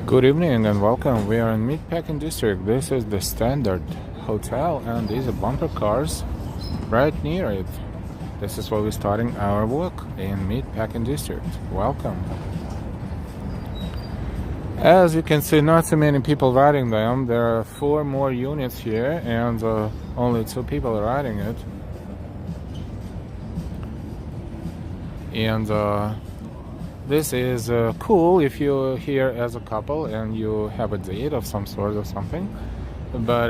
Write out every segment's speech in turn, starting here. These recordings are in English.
Good evening and welcome. We are in Meatpacking district. This is the Standard Hotel and these are bumper cars right near it. This is where we're starting our work in Meatpacking district. Welcome. As you can see, not so many people riding them. There are 4 more units here and only 2 people are riding it. And this is cool if you're here as a couple and you have a date of some sort or something, but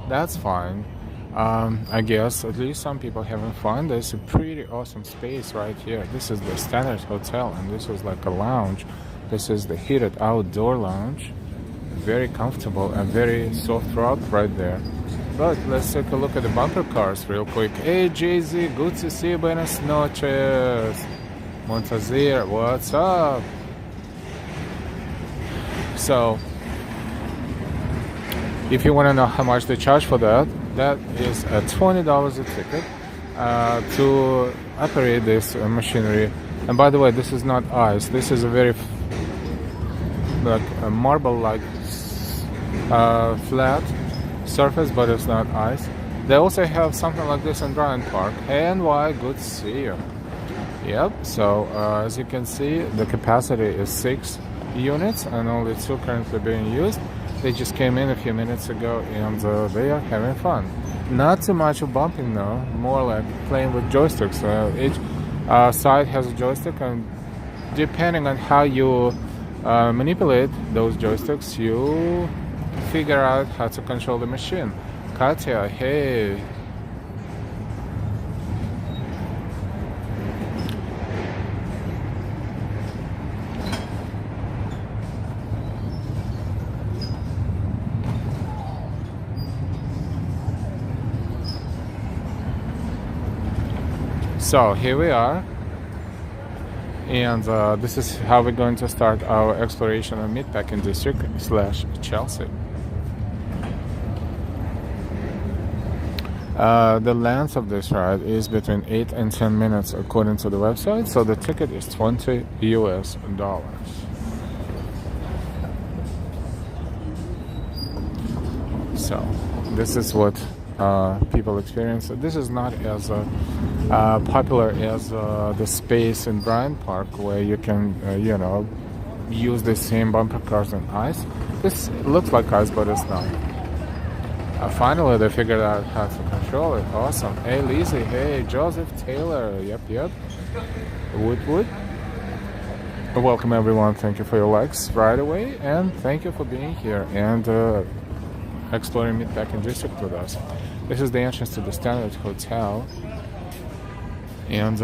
that's fine. I guess at least some people having fun. There's a pretty awesome space right here. This is the Standard Hotel and this is like a lounge. This is the heated outdoor lounge. Very comfortable and very soft rock right there. But let's take a look at the bumper cars real quick. Hey Jay-Z, good to see you. Buenas noches. Montazir, what's up? So, if you want to know how much they charge for that, that is $20 a ticket to operate this machinery. And by the way, this is not ice. This is a very like a marble-like flat surface, but it's not ice. They also have something like this in Bryant Park. Hey NY, good to see you. Yep, so as you can see, the capacity is 6 units and only 2 currently being used. They just came in a few minutes ago and they are having fun. Not too much of bumping though, more like playing with joysticks. Each side has a joystick, and depending on how you manipulate those joysticks, you figure out how to control the machine. Katya, hey. So here we are, and this is how we're going to start our exploration of Meatpacking district / Chelsea. The length of this ride is between 8 and 10 minutes according to the website, so the ticket is $20 US. So this is what people experience. This is not as popular as the space in Bryant Park, where you can use the same bumper cars on ice. This looks like ice, but it's not. Finally they figured out how to control it. Awesome. Hey Lizzie, hey Joseph Taylor, yep. Wood. Welcome everyone. Thank you for your likes right away, and thank you for being here and exploring Meatpacking district with us. This is the entrance to the Standard Hotel, and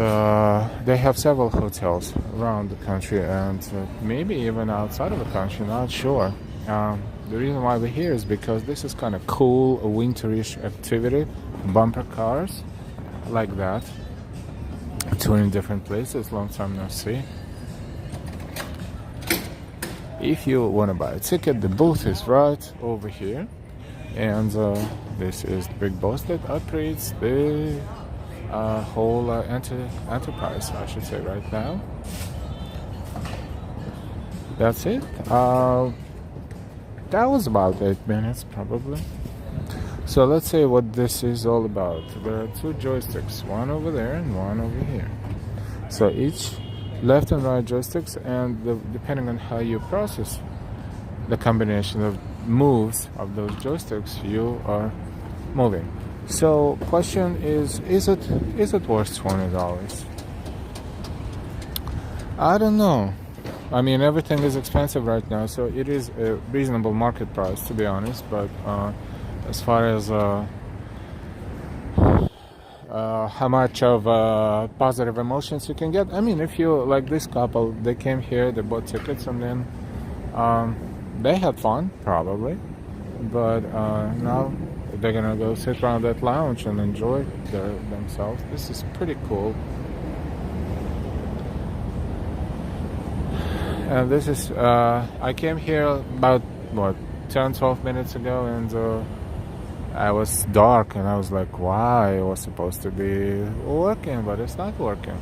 they have several hotels around the country and maybe even outside of the country, not sure. The reason why we're here is because this is kind of cool, a winterish activity. Bumper cars like that, touring different places. Long time no see. If you want to buy a ticket, the booth is right over here. And this is the big boss that operates the whole enterprise, I should say, right now. That's it. That was about 8 minutes, probably. So let's say what this is all about. There are 2 joysticks, one over there and one over here. So each left and right joysticks, and depending on how you process the combination of moves of those joysticks, you are moving. So question is it worth $20? I don't know. I mean, everything is expensive right now, so it is a reasonable market price, to be honest. But as far as how much of positive emotions you can get, I mean, if you like this couple, they came here, they bought tickets, and then they had fun, probably, but now they're gonna go sit around that lounge and enjoy themselves. This is pretty cool. And this is, I came here about, 10-12 minutes ago, and I was dark, and I was like, why? It was supposed to be working, but it's not working.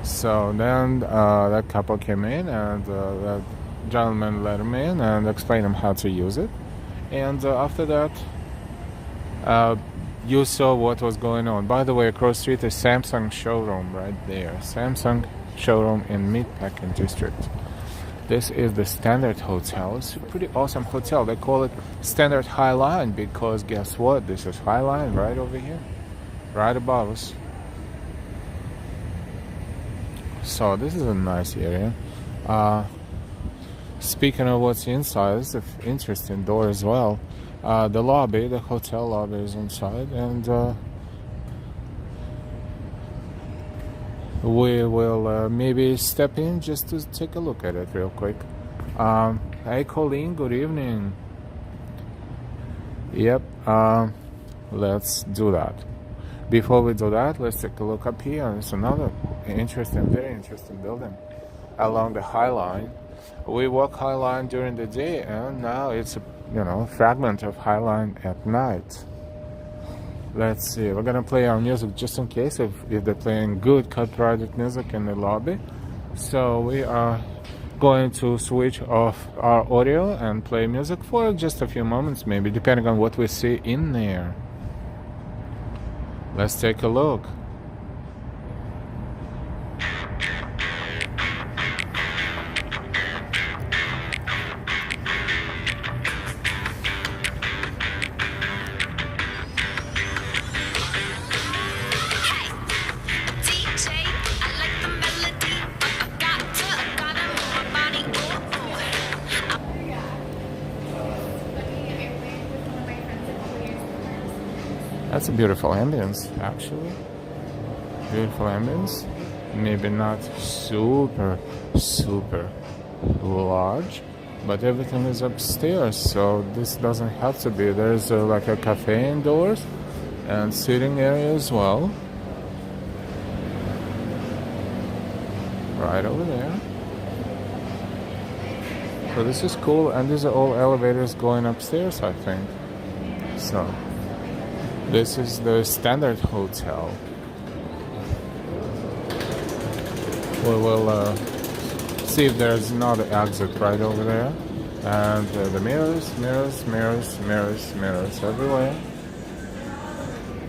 So then that couple came in, and that gentleman let him in and explain him how to use it. And after that, you saw what was going on. By the way, across the street is Samsung showroom right there. Samsung showroom in Meatpacking district. This is the Standard Hotel. It's a pretty awesome hotel. They call it Standard High Line because guess what? This is High Line right over here, right above us. So this is a nice area. Speaking of what's inside, it's an interesting door as well. The lobby, the hotel lobby is inside, and we will maybe step in just to take a look at it real quick. Hey Colleen, good evening. Yep, let's do that. Before we do that, let's take a look up here. It's another interesting, very interesting building along the High Line. We walk High Line during the day, and now it's a fragment of High Line at night. Let's see. We're gonna play our music just in case if they're playing good copyrighted music in the lobby. So we are going to switch off our audio and play music for just a few moments, maybe depending on what we see in there. Let's take a look. That's a beautiful ambience, actually. Beautiful ambience. Maybe not super large, but everything is upstairs, so this doesn't have to be. There's like a cafe indoors and sitting area as well. Right over there. So this is cool, and these are all elevators going upstairs, I think. So this is the Standard Hotel. We will see if there's another exit right over there. And the mirrors everywhere.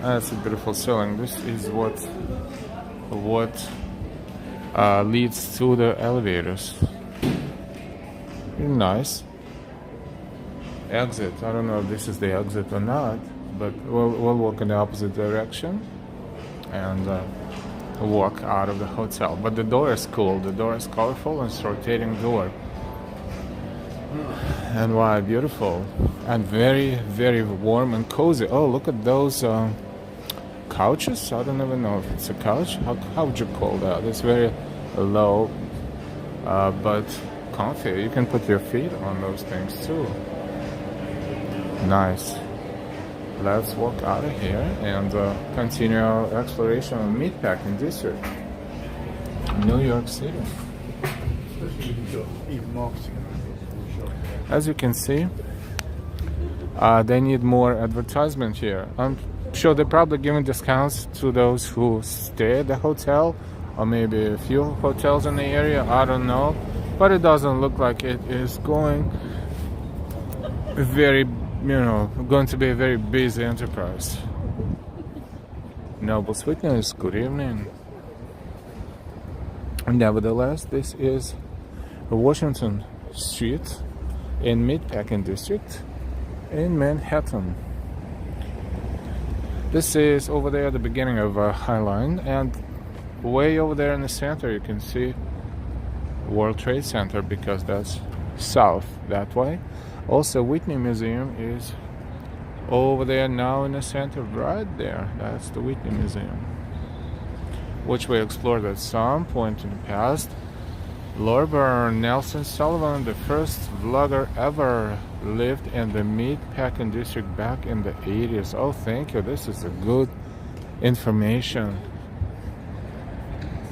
That's a beautiful ceiling. This is what leads to the elevators. Pretty nice. Exit. I don't know if this is the exit or not, but we'll walk in the opposite direction and walk out of the hotel. But the door is cool. The door is colorful and it's a rotating door. And wow, beautiful. And very, very warm and cozy. Oh, look at those couches. I don't even know if it's a couch. How would you call that? It's very low, but comfy. You can put your feet on those things too. Nice. Let's walk out of here and continue our exploration of Meatpacking district, New York City. As you can see, they need more advertisement here. I'm sure they're probably giving discounts to those who stay at the hotel, or maybe a few hotels in the area. I don't know, but it doesn't look like it is going going to be a very busy enterprise. Noble Sweetness, good evening. Nevertheless, this is Washington Street in Meatpacking district in Manhattan. This is over there at the beginning of High Line, and way over there in the center you can see World Trade Center, because that's south that way. Also, Whitney Museum is over there now in the center, right there. That's the Whitney Museum, which we explored at some point in the past. Lorburn Nelson Sullivan, the first vlogger ever, lived in the Meatpacking district back in the 80s. Oh, thank you. This is a good information.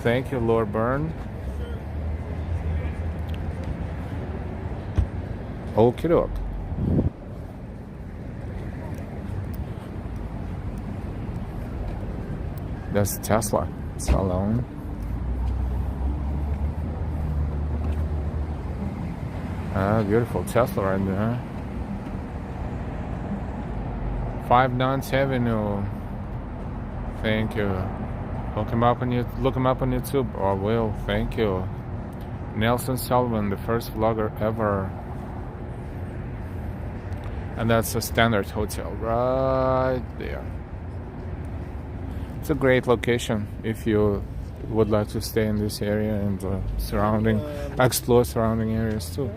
Thank you, Lorburn. Okie doke. That's Tesla salon. Beautiful Tesla right there. 5 9th Avenue. Thank you. Look him up on YouTube. Oh, will. Thank you. Nelson Sullivan, the first vlogger ever. And that's a Standard Hotel right there. It's a great location if you would like to stay in this area and explore surrounding areas too.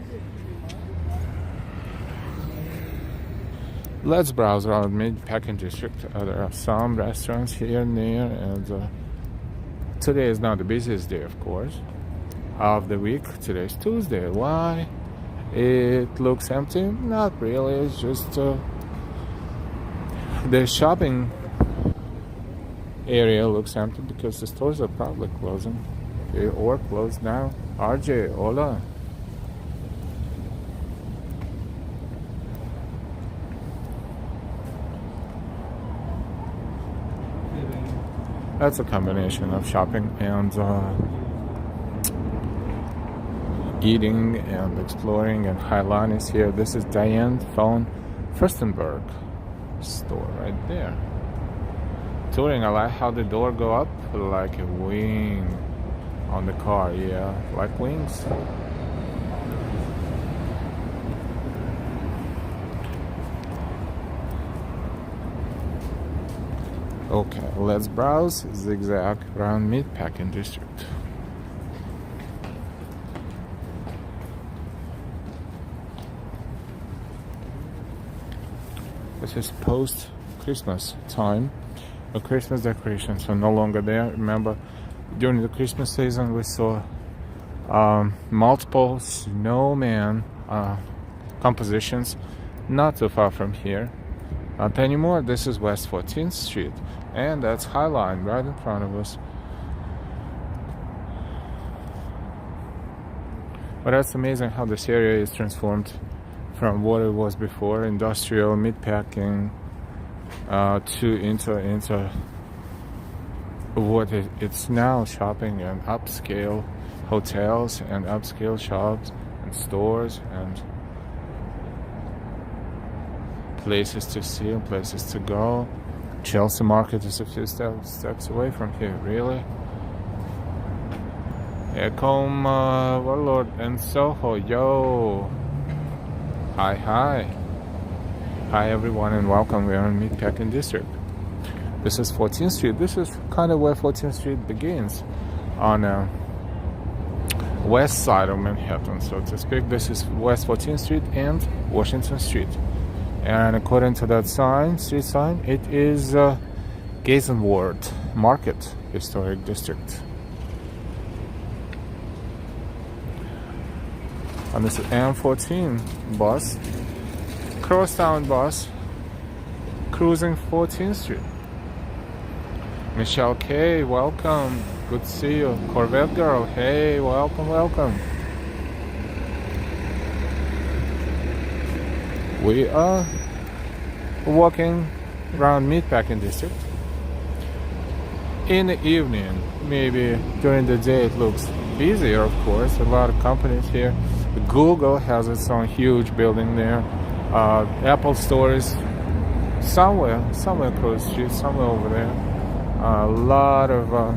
Let's browse around Meatpacking district. There are some restaurants here and there, and today is not the busiest day, of course, of the week. Today is Tuesday. Why it looks empty? Not really. It's just the shopping area looks empty because the stores are probably closing or closed now. RJ, hola. That's a combination of shopping and eating and exploring. And Highline is here. This is Diane von Furstenberg store right there. Touring. I like how the door go up like a wing on the car. Yeah, like wings. Okay, let's browse zigzag around Meatpacking district. This is post-Christmas time. The Christmas decorations are no longer there. Remember, during the Christmas season, we saw multiple snowman compositions not too far from here. Not anymore. This is West 14th Street, and that's Highline right in front of us. But that's amazing how this area is transformed from what it was before, industrial meatpacking, to into what it's now, shopping and upscale hotels and upscale shops and stores and places to see and places to go. Chelsea Market is a few steps away from here, really. Ecom Warlord and Soho, yo! Hi, hi. Hi everyone and welcome. We are in Meatpacking district. This is 14th Street. This is kind of where 14th Street begins, on west side of Manhattan, so to speak. This is West 14th Street and Washington Street. And according to that sign, street sign, it is Gazenward Market Historic District. And this is M14 bus, crosstown bus, cruising 14th Street. Michelle K, welcome. Good to see you. Corvette girl, hey, welcome, welcome. We are walking around Meatpacking district. In the evening, maybe during the day, it looks busier, of course. A lot of companies here. Google has its own huge building there. Apple stores somewhere across the street, somewhere over there. A lot of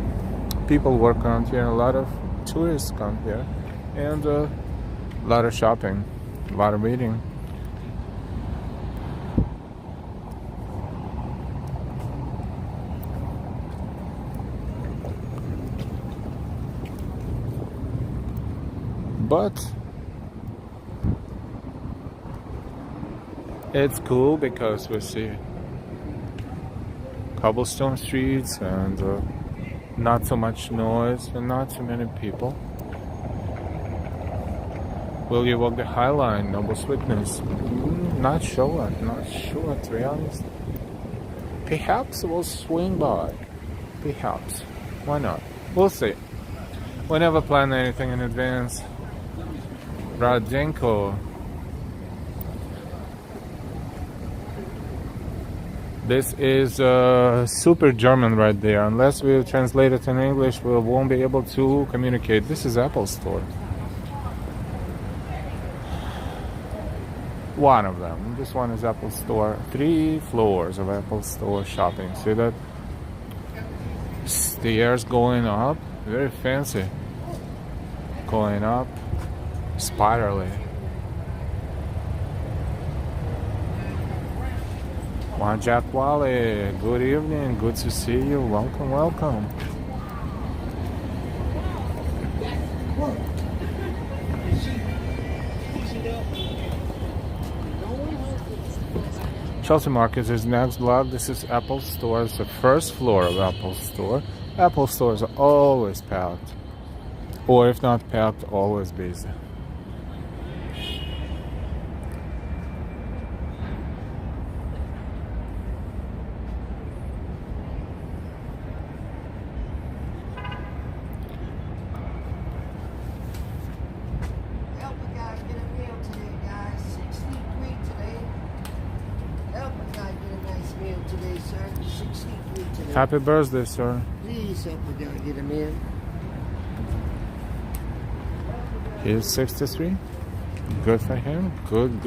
people work around here, a lot of tourists come here, and a lot of shopping, a lot of eating. But it's cool because we see cobblestone streets and not so much noise and not so many people. Will you walk the High Line, Noble Sweetness? Not sure, to be honest. Perhaps we'll swing by. Perhaps. Why not? We'll see. We never plan anything in advance. Radenko. This is super German right there. Unless we translate it in English, we won't be able to communicate. This is Apple Store. One of them. This one is Apple Store. 3 floors of Apple Store shopping. See that? Stairs going up. Very fancy. Going up spirally. Juan Jack Wally, good evening, good to see you. Welcome, welcome. Chelsea Market is next block. This is Apple Store. It's the first floor of Apple Store. Apple stores are always packed, or if not packed, always busy. Happy birthday, sir. Please help the guy get him in. He's 63. Good for him. Good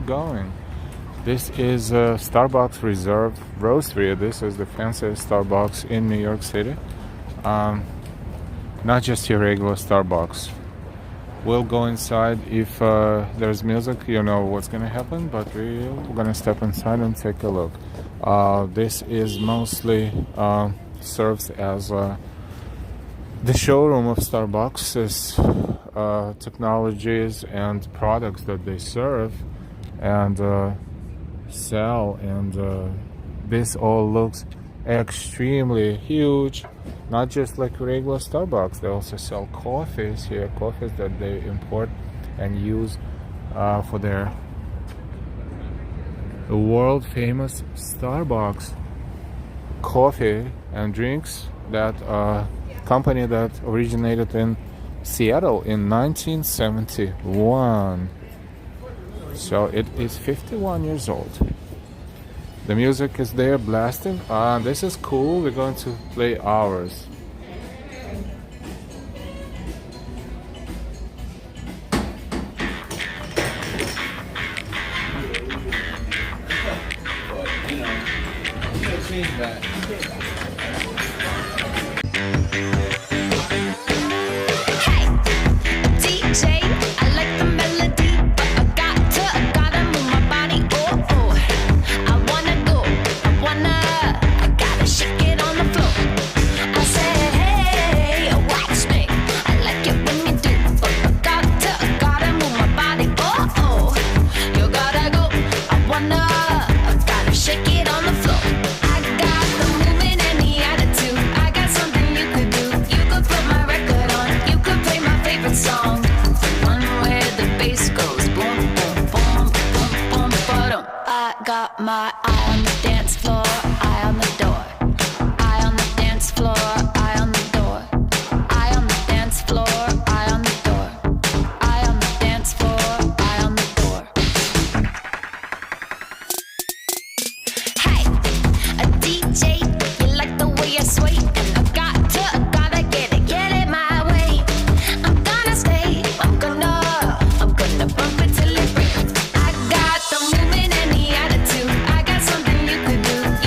going. This is Starbucks Reserve Roastery. This is the fanciest Starbucks in New York City. Not just your regular Starbucks. We'll go inside if there's music. You know what's gonna happen, but we're gonna step inside and take a look. This is mostly serves as the showroom of Starbucks. Is technologies and products that they serve and sell, and this all looks extremely huge. Not just like regular Starbucks, they also sell coffees here, coffees that they import and use for their world famous Starbucks coffee and drinks. That company that originated in Seattle in 1971. So it is 51 years old. The music is there blasting. This is cool. We're going to play ours. My eye on the dance floor, eye on the door. Eye on the dance floor, eye on the door. Eye on the dance floor, eye on the door. Eye on the dance floor, eye on the door. Hey, a DJ, you like the way I sway? And I gotta get it my way. I'm gonna stay, I'm gonna bump it till it breaks. I got the movement and the attitude. I got something you could do.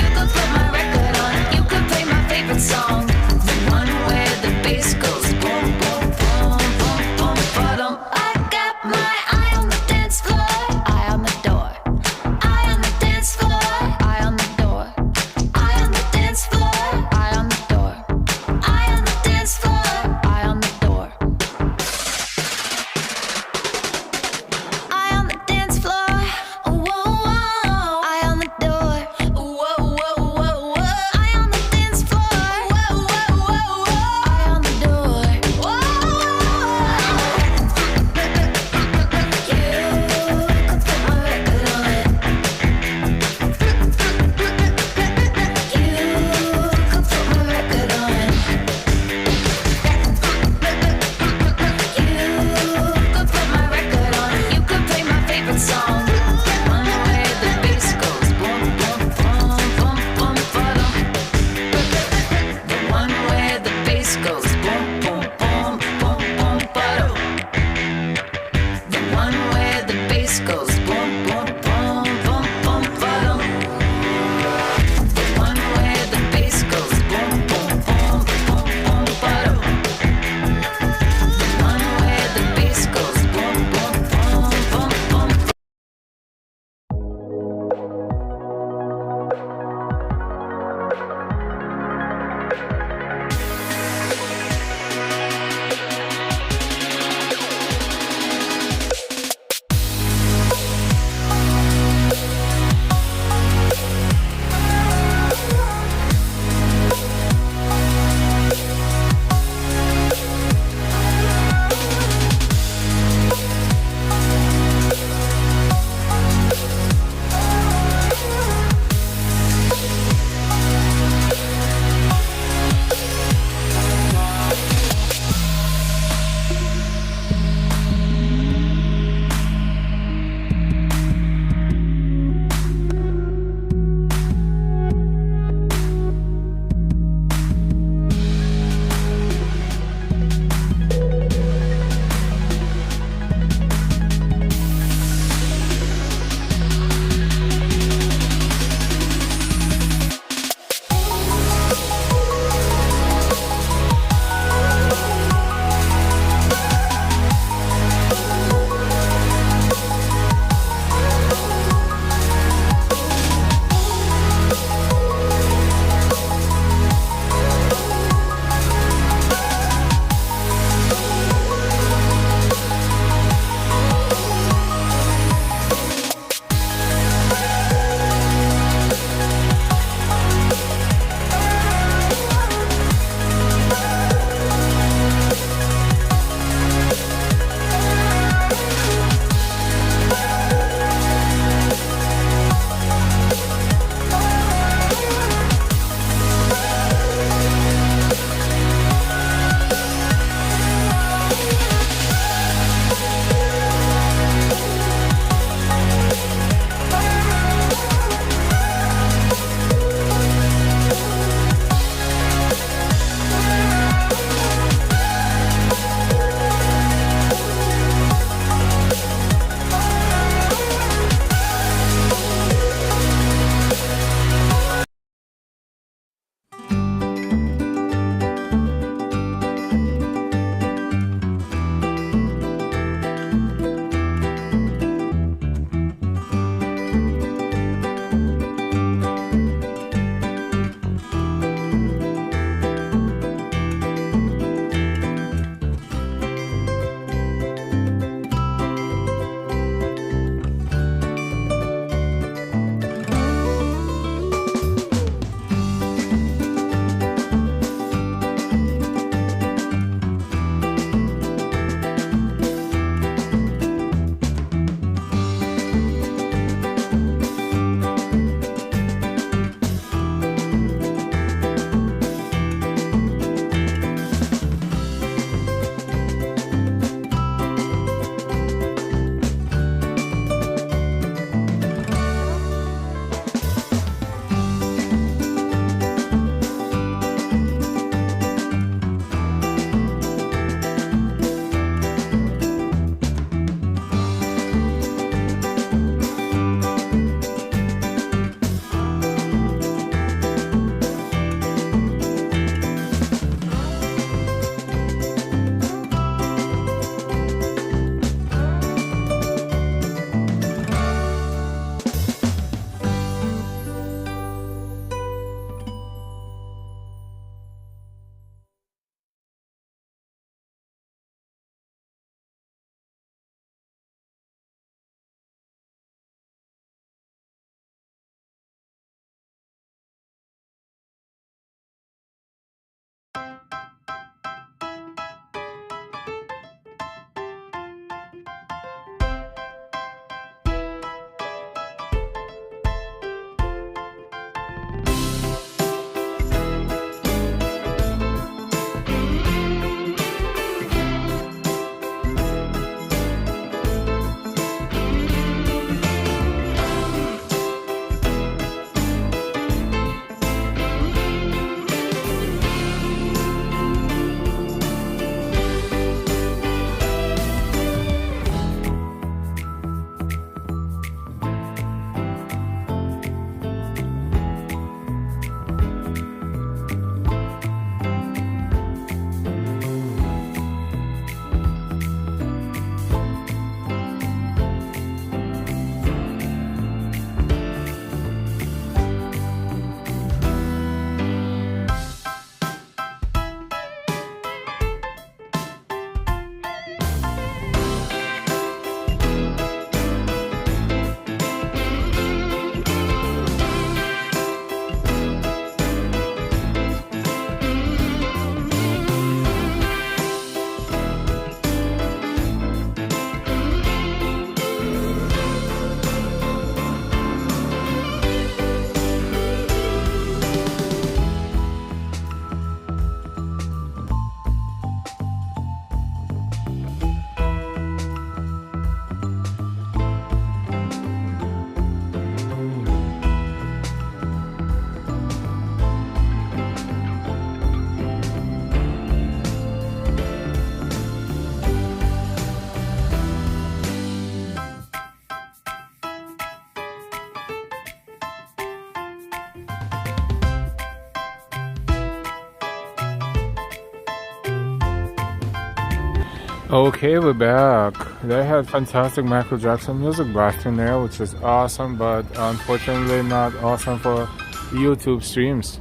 Okay, we're back. They had fantastic Michael Jackson music blasting there, which is awesome, but unfortunately not awesome for YouTube streams.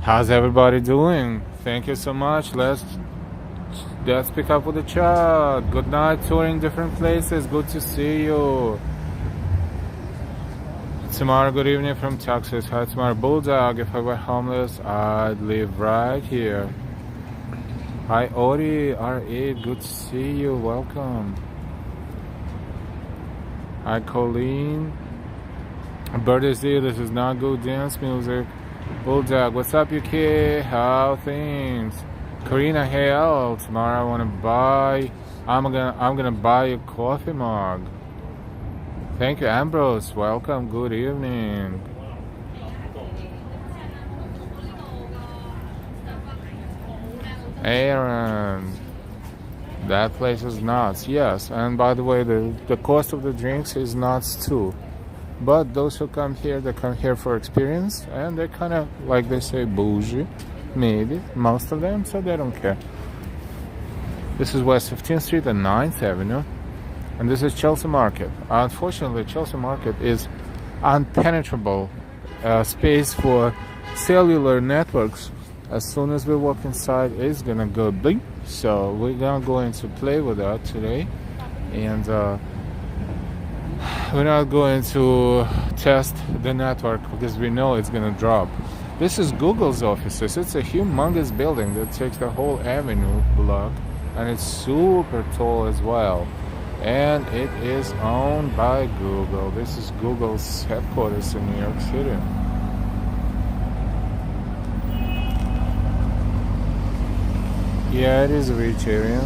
How's everybody doing? Thank you so much. Let's pick up with the chat. Good night, touring different places. Good to see you. Tomorrow, good evening from Texas. Hi, tomorrow, Bulldog. If I were homeless, I'd live right here. Hi, Ori, R8, good to see you. Welcome. Hi, Colleen. Bird is here. This is not good dance music. Bulldog, what's up, UK? How things? Karina Hale. Tomorrow, I want to buy. I'm gonna buy a coffee mug. Thank you, Ambrose. Welcome. Good evening. Aaron, that place is nuts. Yes, and by the way, the cost of the drinks is nuts too. But those who come here, they come here for experience, and they kind of, like they say, bougie, maybe, most of them, so they don't care. This is West 15th Street and 9th Avenue, and this is Chelsea Market. Unfortunately, Chelsea Market is unpenetrable space for cellular networks. As soon as we walk inside, it's gonna go bling. So we're not going to play with that today, and we're not going to test the network because we know it's gonna drop. This is Google's offices. It's a humongous building that takes the whole avenue block, and it's super tall as well. And it is owned by Google. This is Google's headquarters in New York City. Yeah, it is a rich area.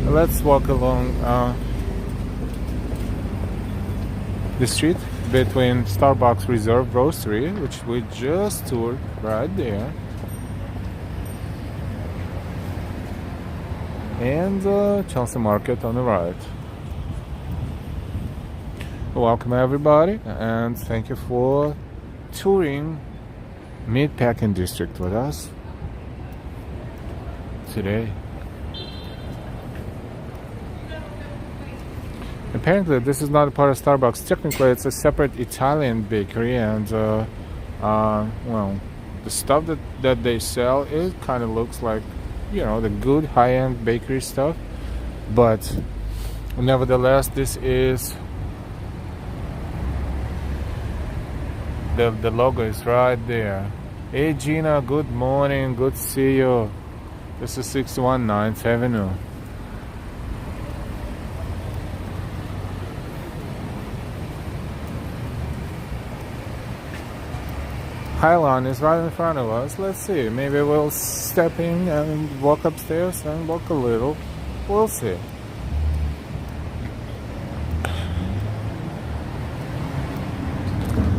Let's walk along the street between Starbucks Reserve Roastery, which we just toured right there, and Chelsea Market on the right. Welcome everybody, and thank you for touring Meatpacking District with us today. Apparently this is not a part of Starbucks. Technically it's a separate Italian bakery, and well, the stuff that they sell, it kind of looks like, you know, the good high-end bakery stuff, but nevertheless this is the logo is right there. Hey Gina, good morning, good to see you. This is 619 9th Avenue. Highline is right in front of us. Let's see. Maybe we'll step in and walk upstairs and walk a little. We'll see.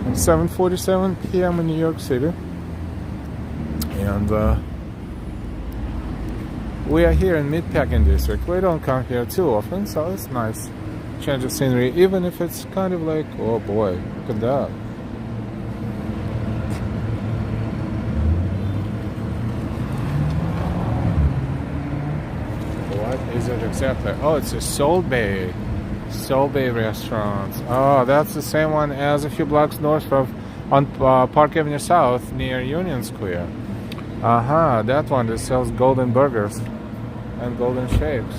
It's 7:47 p.m. in New York City, and we are here in Meatpacking District. We don't come here too often, so it's nice change of scenery, even if it's kind of like, oh boy, look at that. What is it exactly? Oh, it's a Soul Bay restaurant. Oh, that's the same one as a few blocks north of on Park Avenue South near Union Square. That one that sells golden burgers and golden shakes.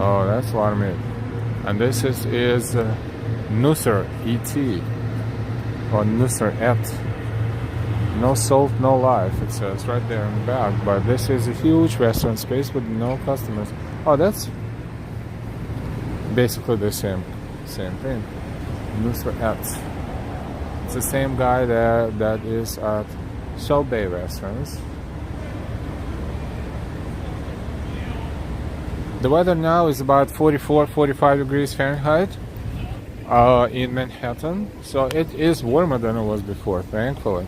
Oh, that's a lot of meat. And this is Nusser E.T. or Nusser Et. No salt, no life, it says right there in the back. But this is a huge restaurant space with no customers. Oh, that's basically the same thing. Nusser Et. It's the same guy there that is at Soul Bay Restaurants. The weather now is about 44-45 degrees Fahrenheit in Manhattan, so it is warmer than it was before, thankfully.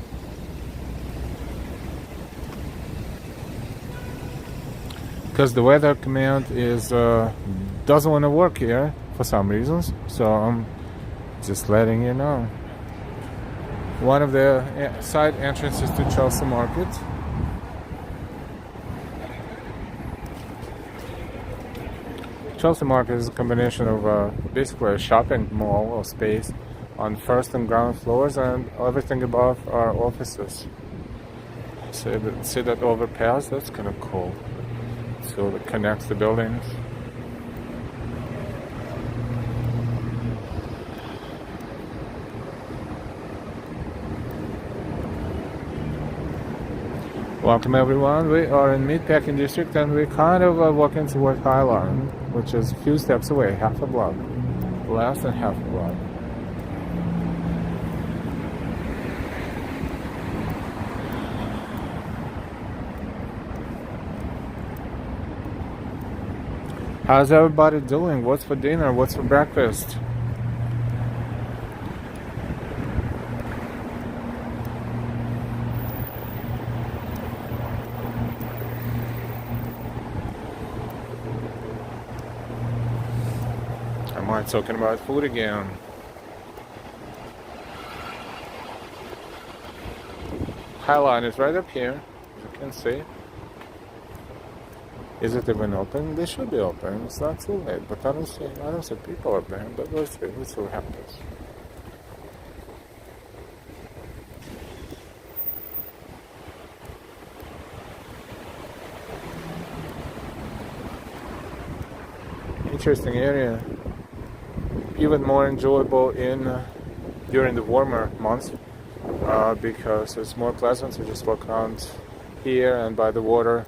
Because the weather command is doesn't want to work here for some reasons, so Just letting you know. One of the side entrances to Chelsea Market. Chelsea Market is a combination of basically a shopping mall or space on first and ground floors, and everything above are offices. See that overpass? That's kind of cool. So it connects the buildings. Welcome everyone. We are in Meatpacking district and we're kind of walking toward High Line, which is a few steps away, half a block. Less than half a block. How's everybody doing? What's for dinner? What's for breakfast? Am I talking about food again? Highline is right up here, as you can see. Is it even open? They should be open. It's not too late, but I don't see people up there. But let's see what happens. Interesting area. Even more enjoyable during the warmer months because it's more pleasant to just walk around here and by the water.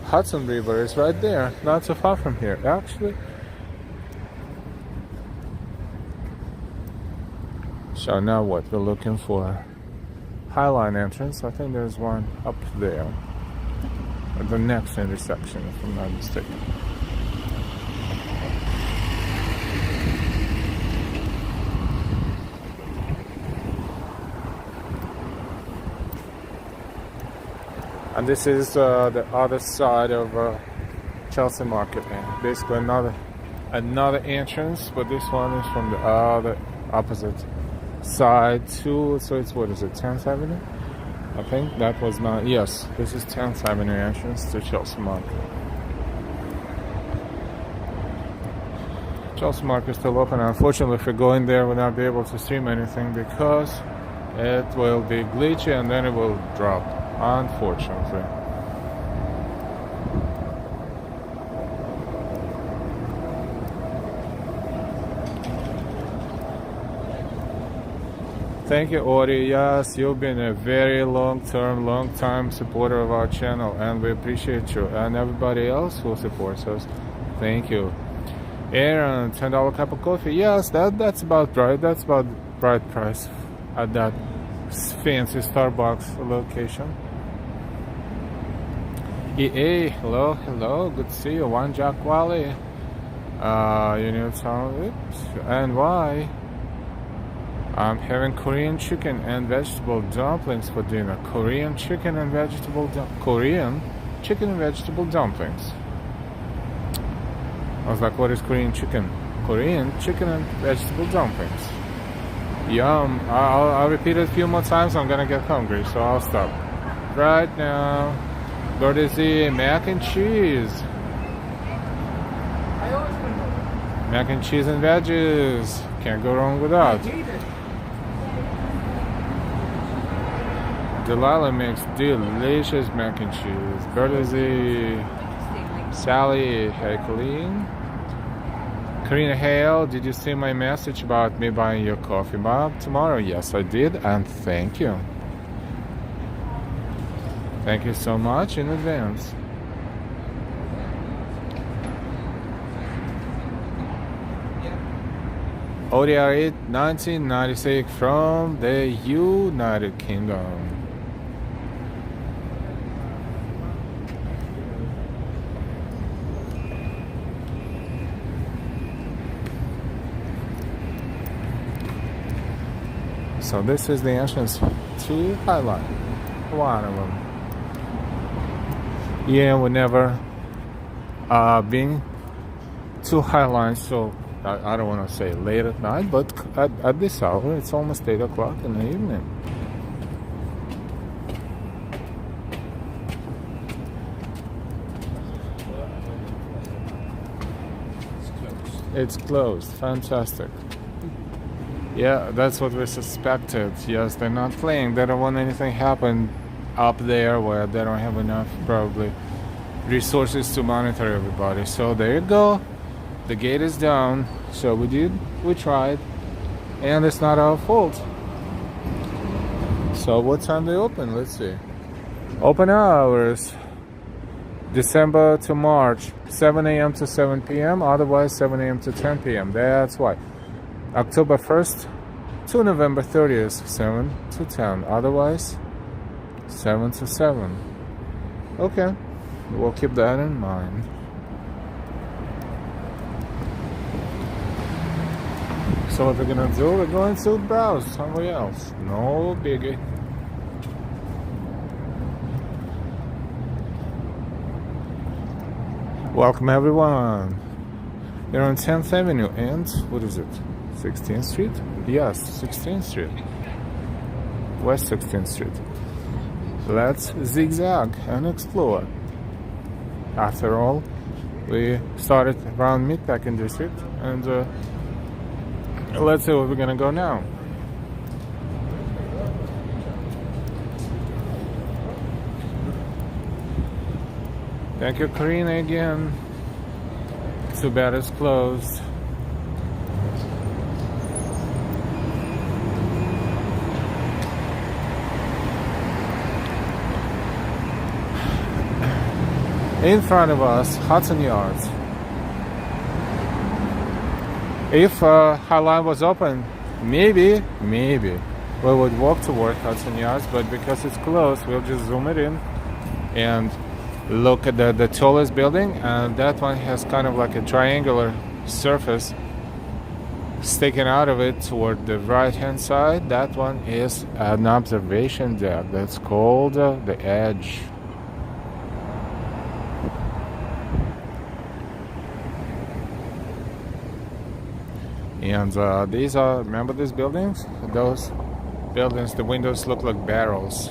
Hudson River is right there, not so far from here, actually. So now what? We're looking for Highline entrance. I think there's one up there at the next intersection, if I'm not mistaken. And this is the other side of Chelsea Market, and basically another entrance, but this one is from the other opposite side too. So it's, what is it, 10th Avenue? I think that was not. Yes, this is 10th Avenue entrance to Chelsea Market. Chelsea Market is still open. Unfortunately, if we go in there, we'll not be able to stream anything because it will be glitchy and then it will drop. Unfortunately. Thank you, Ori. Yes, you've been a very long-time supporter of our channel, and we appreciate you. And everybody else who supports us, thank you. Aaron, $10 cup of coffee. Yes, that's about right. That's about right price at that fancy Starbucks location. EA, hello, good to see you. One Jack Wally. You know, and why? I'm having Korean chicken and vegetable dumplings for dinner. Korean chicken and vegetable dumplings. I was like, what is Korean chicken? Korean chicken and vegetable dumplings. Yum. I'll repeat it a few more times. I'm gonna get hungry, so I'll stop right now. Courtesy mac and cheese. Mac and cheese and veggies. Can't go wrong with that. Delilah makes delicious mac and cheese. Courtesy Sally. Hey, Colleen. Karina Hale, did you see my message about me buying your coffee mug tomorrow? Yes, I did, and thank you. Thank you so much in advance. ODR 1996 from the United Kingdom. So this is the entrance to Highline. One of them. Yeah, we never been to Highline, so I don't want to say late at night, but at this hour, it's almost 8 o'clock in the evening. It's closed. Fantastic. Yeah, that's what we suspected. Yes, they're not playing. They don't want anything happen up there where they don't have enough, probably, resources to monitor everybody. So there you go. The gate is down. So we tried. And it's not our fault. So what time they open? Let's see. Open hours. December to March, 7 a.m. to 7 p.m. Otherwise, 7 a.m. to 10 p.m. That's why. October 1st to November 30th, 7 to 10. Otherwise, 7 to 7. Okay. We'll keep that in mind. So what we're gonna do? We're going to browse somewhere else. No biggie. Welcome everyone. You're on 10th Avenue and what is it? 16th Street? Yes, 16th Street. West 16th Street. Let's zigzag and explore. After all, we started around Meatpacking district and let's see where we're gonna go now. Thank you, Karina, again. Too bad it's closed. In front of us, Hudson Yards. If Highline was open, maybe we would walk toward Hudson Yards, but because it's closed, we'll just zoom it in and look at the tallest building, and that one has kind of like a triangular surface sticking out of it toward the right hand side. That one is an observation deck that's called the Edge. And these are, remember these buildings? Those buildings, the windows look like barrels.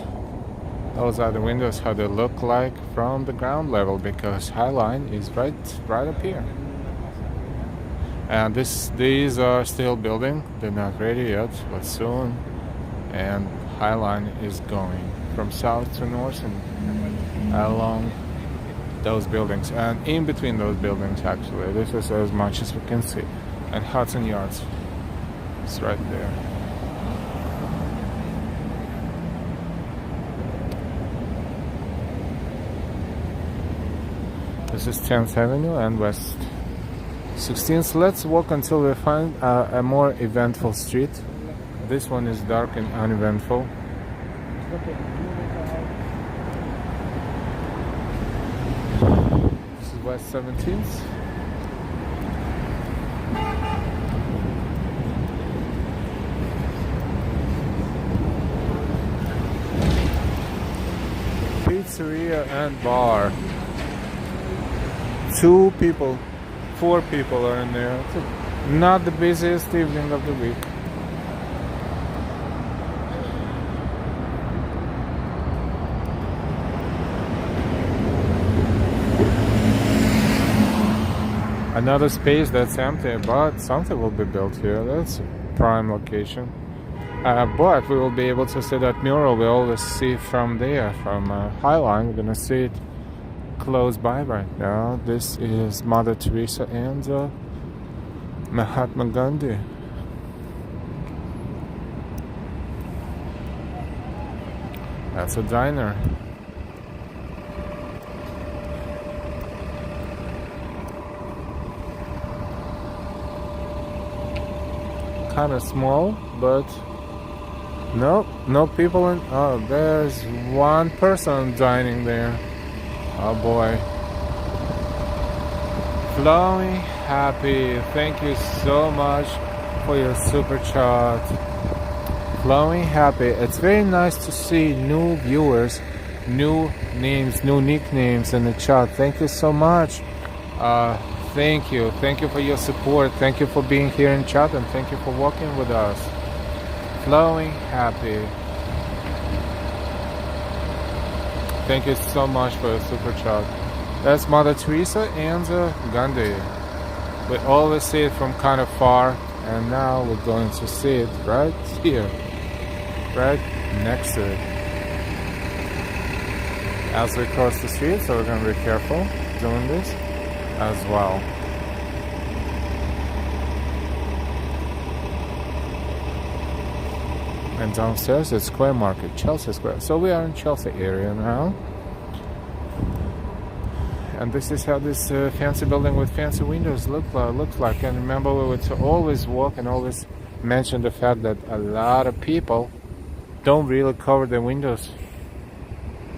Those are the windows, how they look like from the ground level, because Highline is right up here. And these are still building. They're not ready yet, but soon. And Highline is going from south to north and along those buildings. And in between those buildings, actually, this is as much as we can see. And Hudson Yards is right there. This is 10th Avenue and West 16th. Let's walk until we find a more eventful street. This one is dark and uneventful. This is West 17th. Pizzeria and bar. 4 people are in there. It's not the busiest evening of the week. Another space that's empty, but something will be built here. That's a prime location. But we will be able to see that mural we always see from there, from Highline. We're gonna see it close by right now. This is Mother Teresa and Mahatma Gandhi. That's a diner. Kind of small, but no people in. Oh, there's one person dining there. Oh boy. Flowing Happy, thank you so much for your super chat. Flowing Happy, it's very nice to see new viewers, new names, new nicknames in the chat. Thank you so much. Thank you for your support. Thank you for being here in chat, and thank you for walking with us. Flowing happy. Thank you so much for your super chat. That's Mother Teresa and Gandhi. We always see it from kind of far, and now we're going to see it right here, right next to it. As we cross the street, so we're going to be careful doing this as well. And downstairs is Square Market, Chelsea Square. So we are in Chelsea area now. And this is how this fancy building with fancy windows looks like. And remember, we would always walk and always mention the fact that a lot of people don't really cover their windows,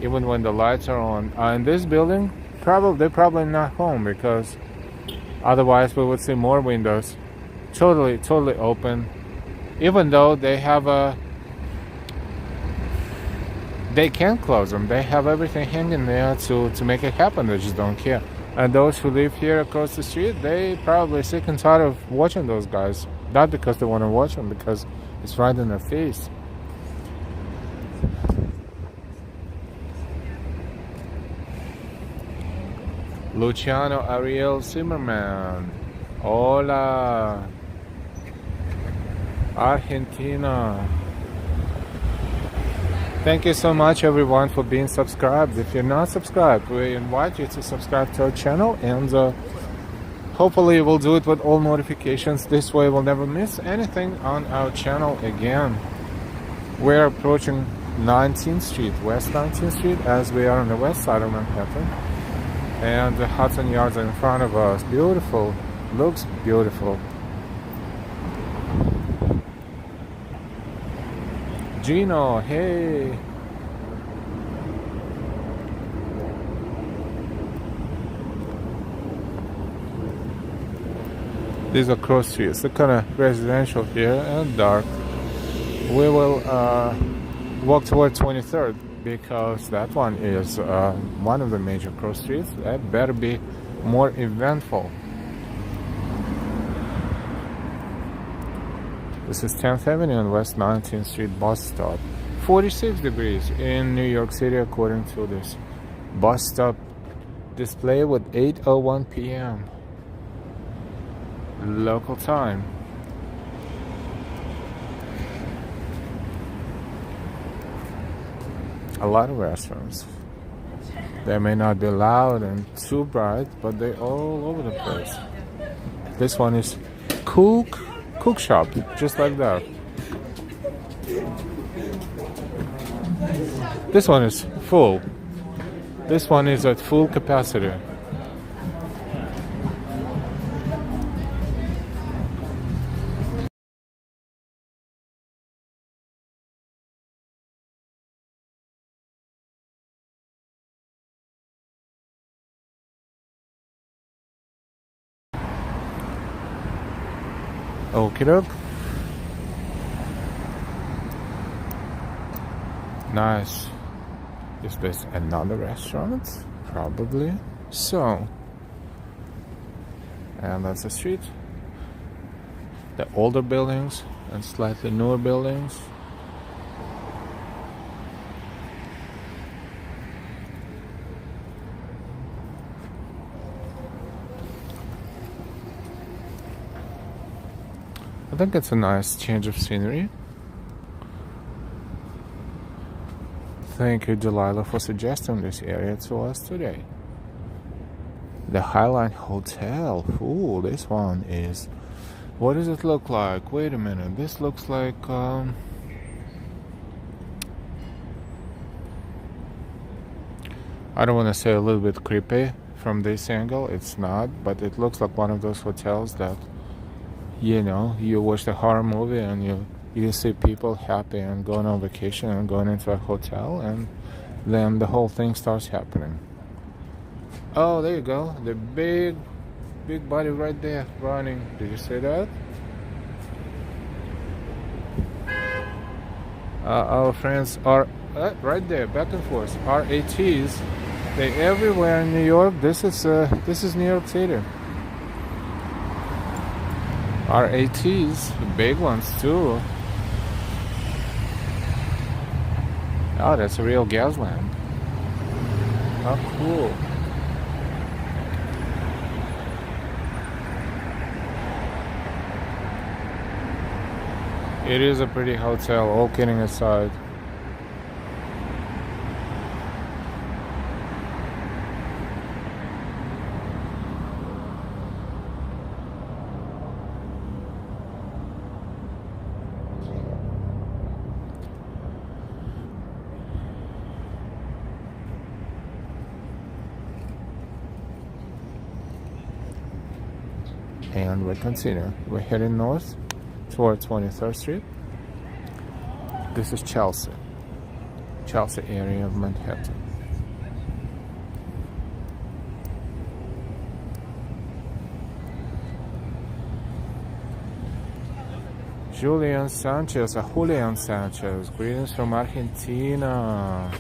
even when the lights are on. In this building, they're probably not home, because otherwise we would see more windows totally open, even though they have they can't close them. They have everything hanging there to make it happen. They just don't care. And those who live here across the street, they probably sick and tired of watching those guys. Not because they want to watch them, because it's right in their face. Luciano Ariel Zimmerman. Hola. Argentina. Thank you so much, everyone, for being subscribed. If you're not subscribed, we invite you to subscribe to our channel, and hopefully we'll do it with all notifications. This way we'll never miss anything on our channel again. We're approaching 19th Street, West 19th Street, as we are on the west side of Manhattan. And the Hudson Yards are in front of us. Beautiful. Looks beautiful. Gino, hey. These are cross streets. They're kind of residential here and dark. We will walk toward 23rd, because that one is one of the major cross streets. That better be more eventful. This is 10th Avenue and West 19th Street bus stop. 46 degrees in New York City, according to this bus stop display with 8:01 p.m. local time. A lot of restaurants. They may not be loud and too bright, but they're all over the place. This one is cook shop, just like that. This one is full. This one is at full capacity. Okie doke. Nice. Is this another restaurant? Probably so. And that's the street. The older buildings and slightly newer buildings. I think it's a nice change of scenery. Thank you, Delilah, for suggesting this area to us today. The Highline Hotel. Ooh, this one is... What does it look like? Wait a minute. This looks like... I don't want to say a little bit creepy from this angle. It's not, but it looks like one of those hotels that, you know, you watch the horror movie and you see people happy and going on vacation and going into a hotel, and then the whole thing starts happening. Oh, there you go. The big body right there running. Did you see that? Our friends are right there, back and forth. RATs. They're everywhere in New York. This is New York City. RATs, big ones too. Oh, that's a real gas lamp. How cool. It is a pretty hotel, all kidding aside. And we continue. We're heading north toward 23rd Street. This is Chelsea area of Manhattan. Julian Sanchez, greetings from Argentina.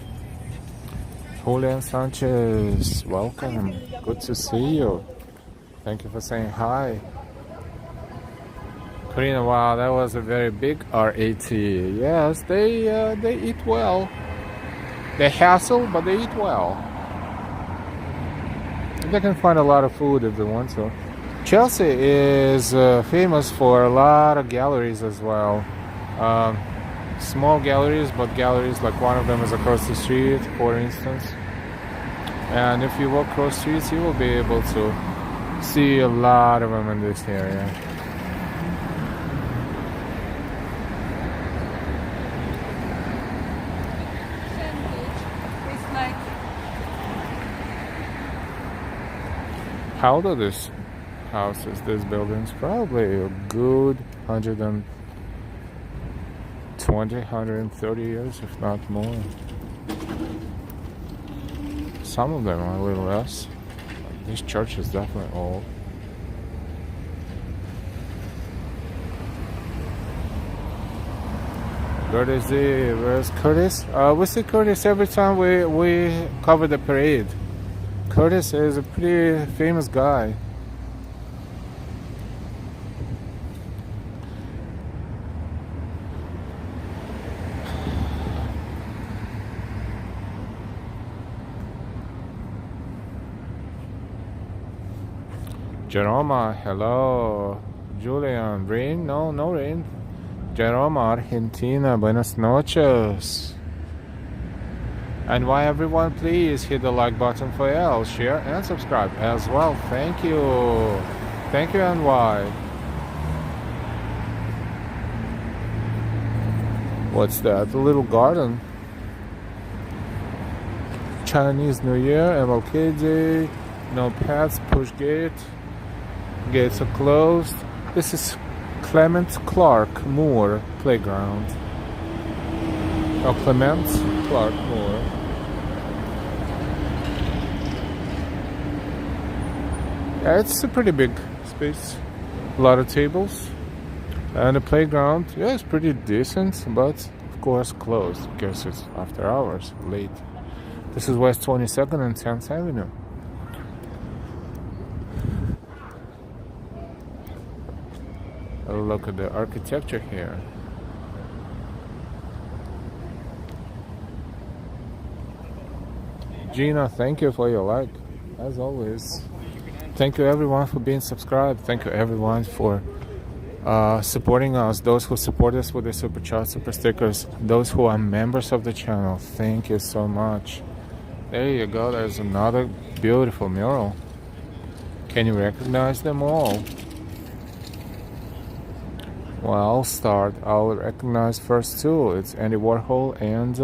Julian Sanchez, welcome. Good to see you. Thank you for saying hi. Karina, wow, that was a very big RAT. Yes, they eat well. They hassle, but they eat well. They can find a lot of food if they want to. Chelsea is famous for a lot of galleries as well. Small galleries, but galleries like one of them is across the street, for instance. And if you walk across streets, you will be able to see a lot of them in this area. How old are these houses, these buildings? Probably a good 120, 130 years, if not more. Some of them are a little less. This church is definitely old. Curtis, where's Curtis? We see Curtis every time we cover the parade. Curtis is a pretty famous guy. Jeroma, hello. Julian, rain? No rain. Jeroma, Argentina, buenas noches. And why everyone, please hit the like button for L, share and subscribe as well. Thank you. Thank you, NY. What's that? A little garden. Chinese New Year, MLK Day, no pets, push gate. Gates are closed. This is Clement Clark Moore Playground. Oh, Clement Clark Moore. Yeah, it's a pretty big space. A lot of tables. And the playground, yeah, it's pretty decent, but of course closed because it's after hours, late. This is West 22nd and 10th Avenue. Look at the architecture here. Gina, thank you for your like, as always. Thank you everyone for being subscribed. Thank you everyone for supporting us. Those who support us with the super chat, super stickers. Those who are members of the channel, thank you so much. There you go. There's another beautiful mural. Can you recognize them all? Well, I'll start. I'll recognize first two. It's Andy Warhol and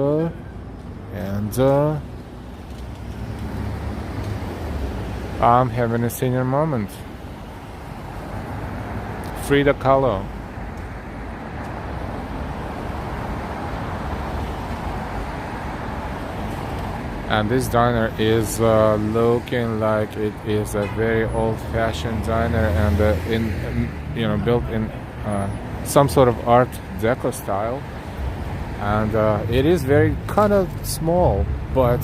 I'm having a senior moment. Frida Kahlo. And this diner is looking like it is a very old-fashioned diner, and built in some sort of Art Deco style, and it is very kind of small, but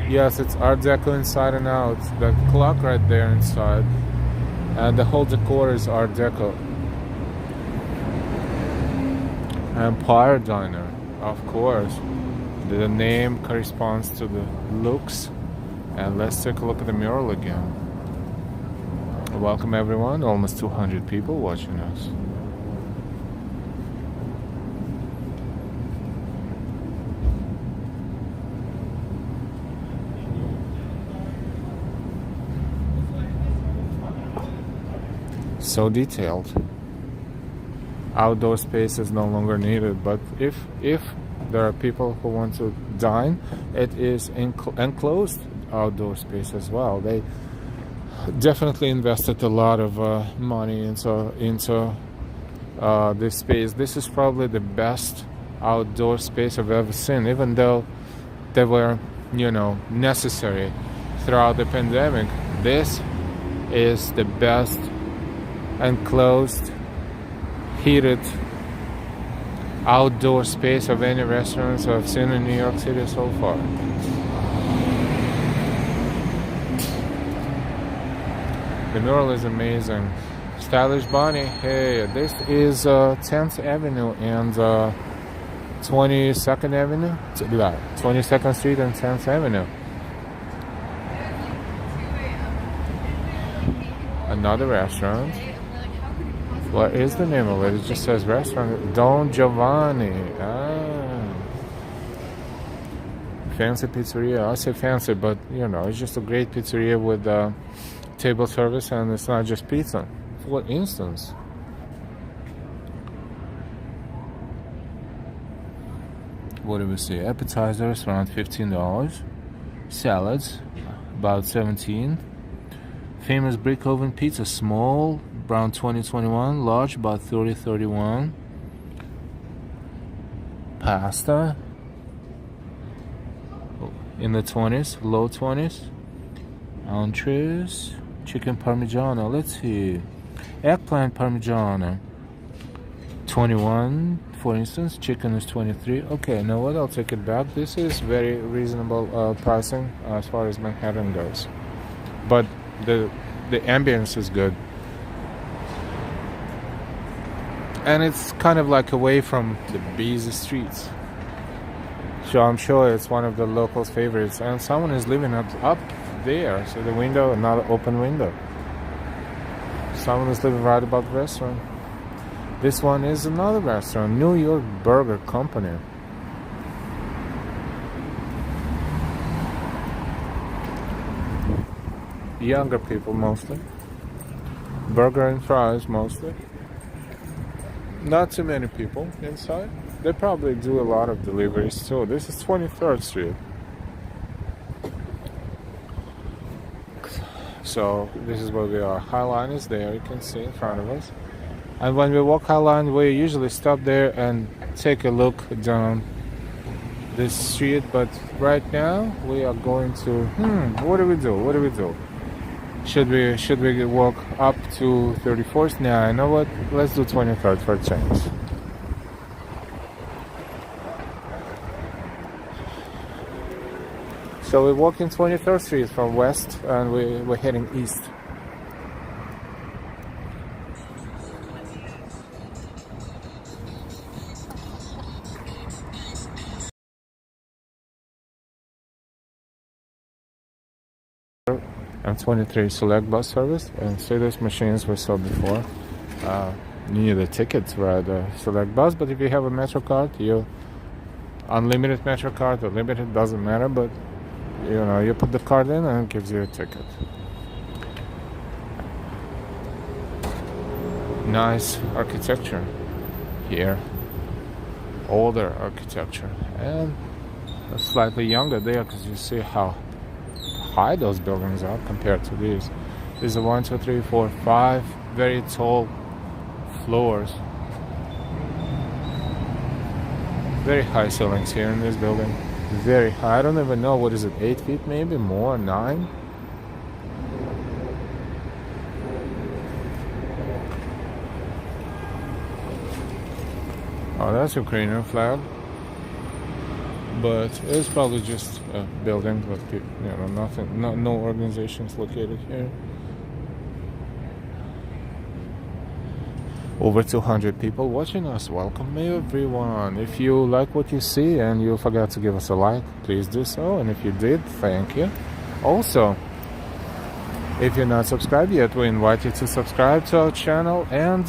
yes, it's Art Deco inside and out. The clock right there inside and the whole decor is Art Deco. Empire Diner, of course. The name corresponds to the looks. And let's take a look at the mural again. Welcome everyone, almost 200 people watching us. So detailed. Outdoor space is no longer needed, but if there are people who want to dine, it is enclosed outdoor space as well. They definitely invested a lot of money into this space. This is probably the best outdoor space I've ever seen, even though they were, necessary throughout the pandemic. This is the best enclosed, heated outdoor space of any restaurants I've seen in New York City so far. The mural is amazing. Stylish Bunny, hey, this is 10th Avenue and 22nd Avenue? 22nd Street and 10th Avenue. Another restaurant. What is the name of it? It just says restaurant. Don Giovanni. Fancy pizzeria. I say fancy, but it's just a great pizzeria with table service, and it's not just pizza. For instance, what do we see? Appetizers around $15. Salads about $17. Famous brick oven pizza, small, around $20-21. Large, about $30-31. Pasta in the 20s, low 20s. Entrees, chicken parmigiano. Let's see, eggplant parmigiano, 21, for instance. Chicken is 23. Okay, you know what? I'll take it back. This is very reasonable pricing as far as Manhattan goes, but the ambience is good, and it's kind of like away from the busy streets. So I'm sure it's one of the locals' favorites, and someone is living up there. So the window, another open window. Someone is living right above the restaurant. This one is another restaurant, New York Burger Company. Younger people mostly. Burger and fries mostly. Not too many people inside. They probably do a lot of deliveries too. This is 23rd Street. So this is where we are. High Line is there, you can see in front of us. And when we walk High Line, we usually stop there and take a look down this street. But right now we are going to what do we do? Should we walk up to 34th? Nah, you know what? Let's do 23rd for a change. So we're walking 23rd Street from west, and we're heading east. And 23 select bus service, and see those machines we saw before. You need a ticket to ride a select bus, but if you have a Metro card, unlimited Metro card or limited, doesn't matter, but you put the card in and it gives you a ticket. Nice architecture here. Older architecture. And slightly younger there, because you see how high those buildings are compared to these. These are 1, 2, 3, 4, 5 very tall floors. Very high ceilings here in this building. Very high. I don't even know, what is it, 8 feet maybe? More? 9? Oh, that's a Ukrainian flag. But it's probably just a building, but nothing, no organizations located here. Over 200 people watching us. Welcome everyone. If you like what you see and you forgot to give us a like, please do so. And if you did, thank you. Also, if you're not subscribed yet, we invite you to subscribe to our channel and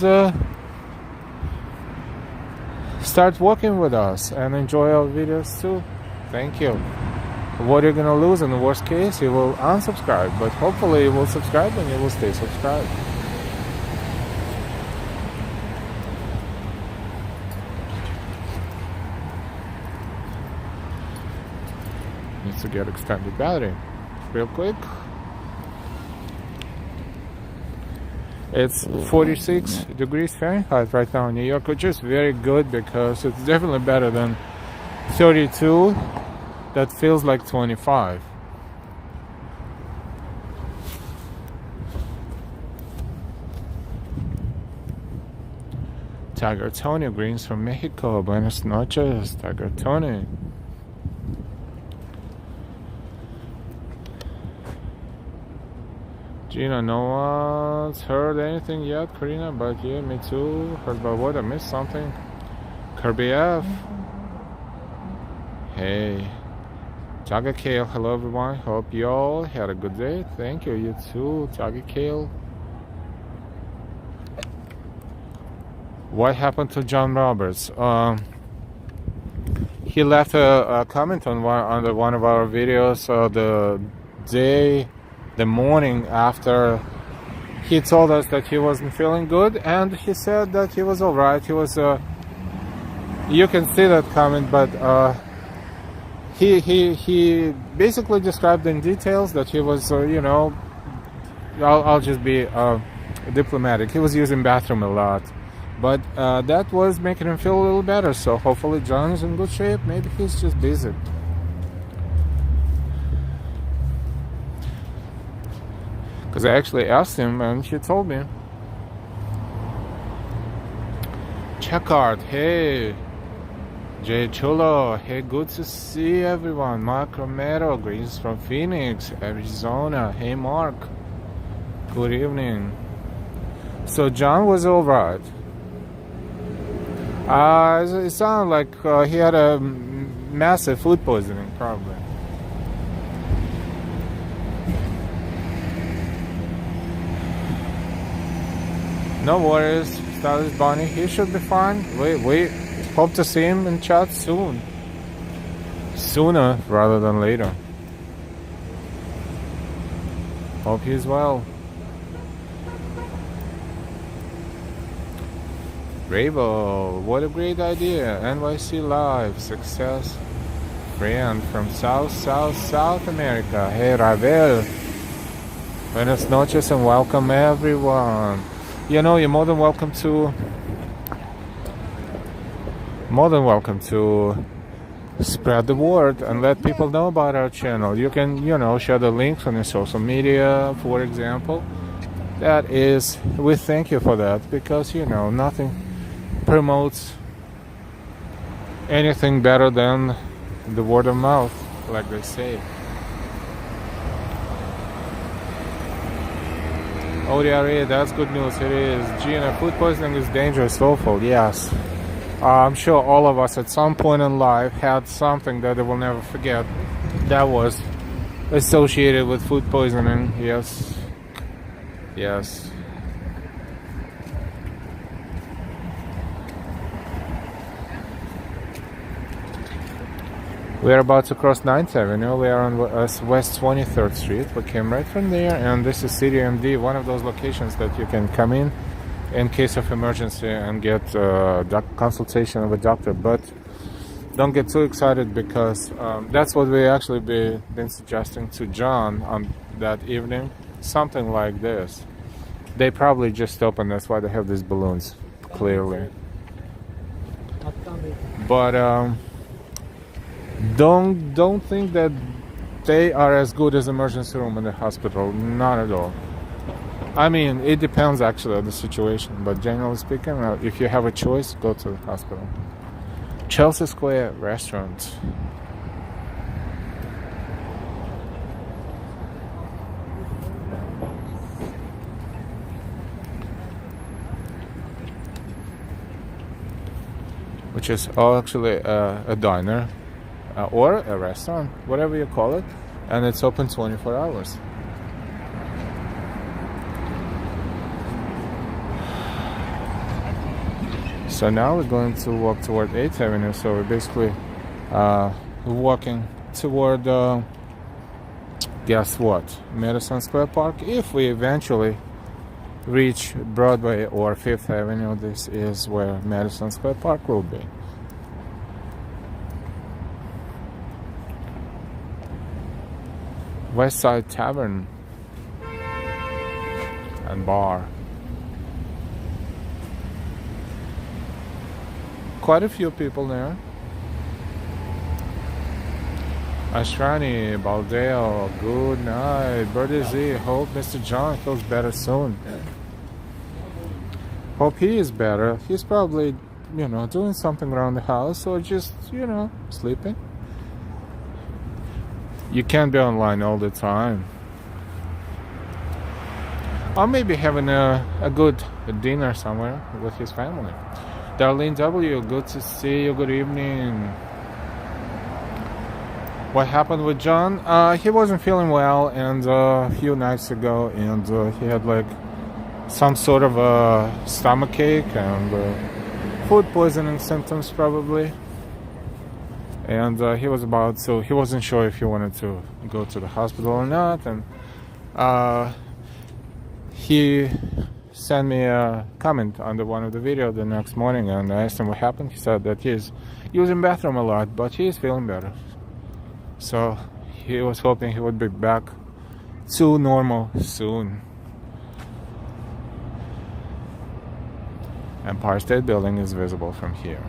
start working with us and enjoy our videos too. Thank you. What you're gonna lose in the worst case, you will unsubscribe, but hopefully you will subscribe and you will stay subscribed. Need to get extended battery real quick. It's 46 degrees Fahrenheit right now in New York, which is very good because it's definitely better than 32. That feels like 25. Tiger Tony greens from Mexico. Buenas noches, Tiger Tony. Gina, no one's heard anything yet, Karina, but yeah, me too. Heard about what? I missed something. Kirby F. Hey. Tiger Kale, hello everyone. Hope you all had a good day. Thank you, you too, Tiger Kale. What happened to John Roberts? He left a comment on one of our videos the morning after he told us that he wasn't feeling good, and he said that he was alright. He was you can see that comment, but he basically described in details that he was I'll just be diplomatic. He was using bathroom a lot, but that was making him feel a little better. So hopefully John is in good shape. Maybe he's just busy. Because I actually asked him and he told me. Checkard, hey. Jay Chulo, hey, good to see everyone. Mark Romero, greetings from Phoenix, Arizona. Hey, Mark. Good evening. So John was alright. It sounded like he had a massive food poisoning, probably. No worries, Stylish Bonnie. He should be fine. We hope to see him in chat soon. Sooner rather than later. Hope he's well. Rabo, what a great idea. NYC Live, success. Friend from South America. Hey, Ravel. Buenas noches and welcome everyone. You know, you're more than welcome to spread the word and let people know about our channel. You can, share the links on your social media, for example. That is, we thank you for that, because, nothing promotes anything better than the word of mouth, like they say. ODRA, that's good news. It is. Gina, food poisoning is dangerous, awful. Yes. I'm sure all of us at some point in life had something that they will never forget that was associated with food poisoning. Yes. Yes. We're about to cross 9th Avenue. We are on West 23rd Street. We came right from there, and this is CDMD, one of those locations that you can come in case of emergency and get consultation with a doctor. But don't get too excited, because that's what we actually been suggesting to John on that evening. Something like this. They probably just opened, that's why they have these balloons, clearly. But don't think that they are as good as emergency room in the hospital. Not at all. I mean, it depends actually on the situation, but generally speaking, if you have a choice, go to the hospital. Chelsea Square restaurant. which is actually a diner or a restaurant, whatever you call it, and it's open 24 hours. So now we're going to walk toward 8th Avenue, so we're basically walking toward, guess what, Madison Square Park. If we eventually reach Broadway or 5th Avenue, this is where Madison Square Park will be. West Side Tavern and Bar. Quite a few people there. Ashrani, Baldeo, good night. Birdie Z, hope Mr. John feels better soon. Hope he is better. He's probably, doing something around the house or just, sleeping. You can't be online all the time. Or maybe having a good dinner somewhere with his family. Darlene W, good to see you. Good evening. What happened with John? He wasn't feeling well, and a few nights ago, and he had like some sort of a stomach ache and food poisoning symptoms probably. And he wasn't sure if he wanted to go to the hospital or not. And he sent me a comment under one of the videos the next morning, and I asked him what happened. He said that he's using bathroom a lot, but he's feeling better. So he was hoping he would be back to normal soon. Empire State Building is visible from here.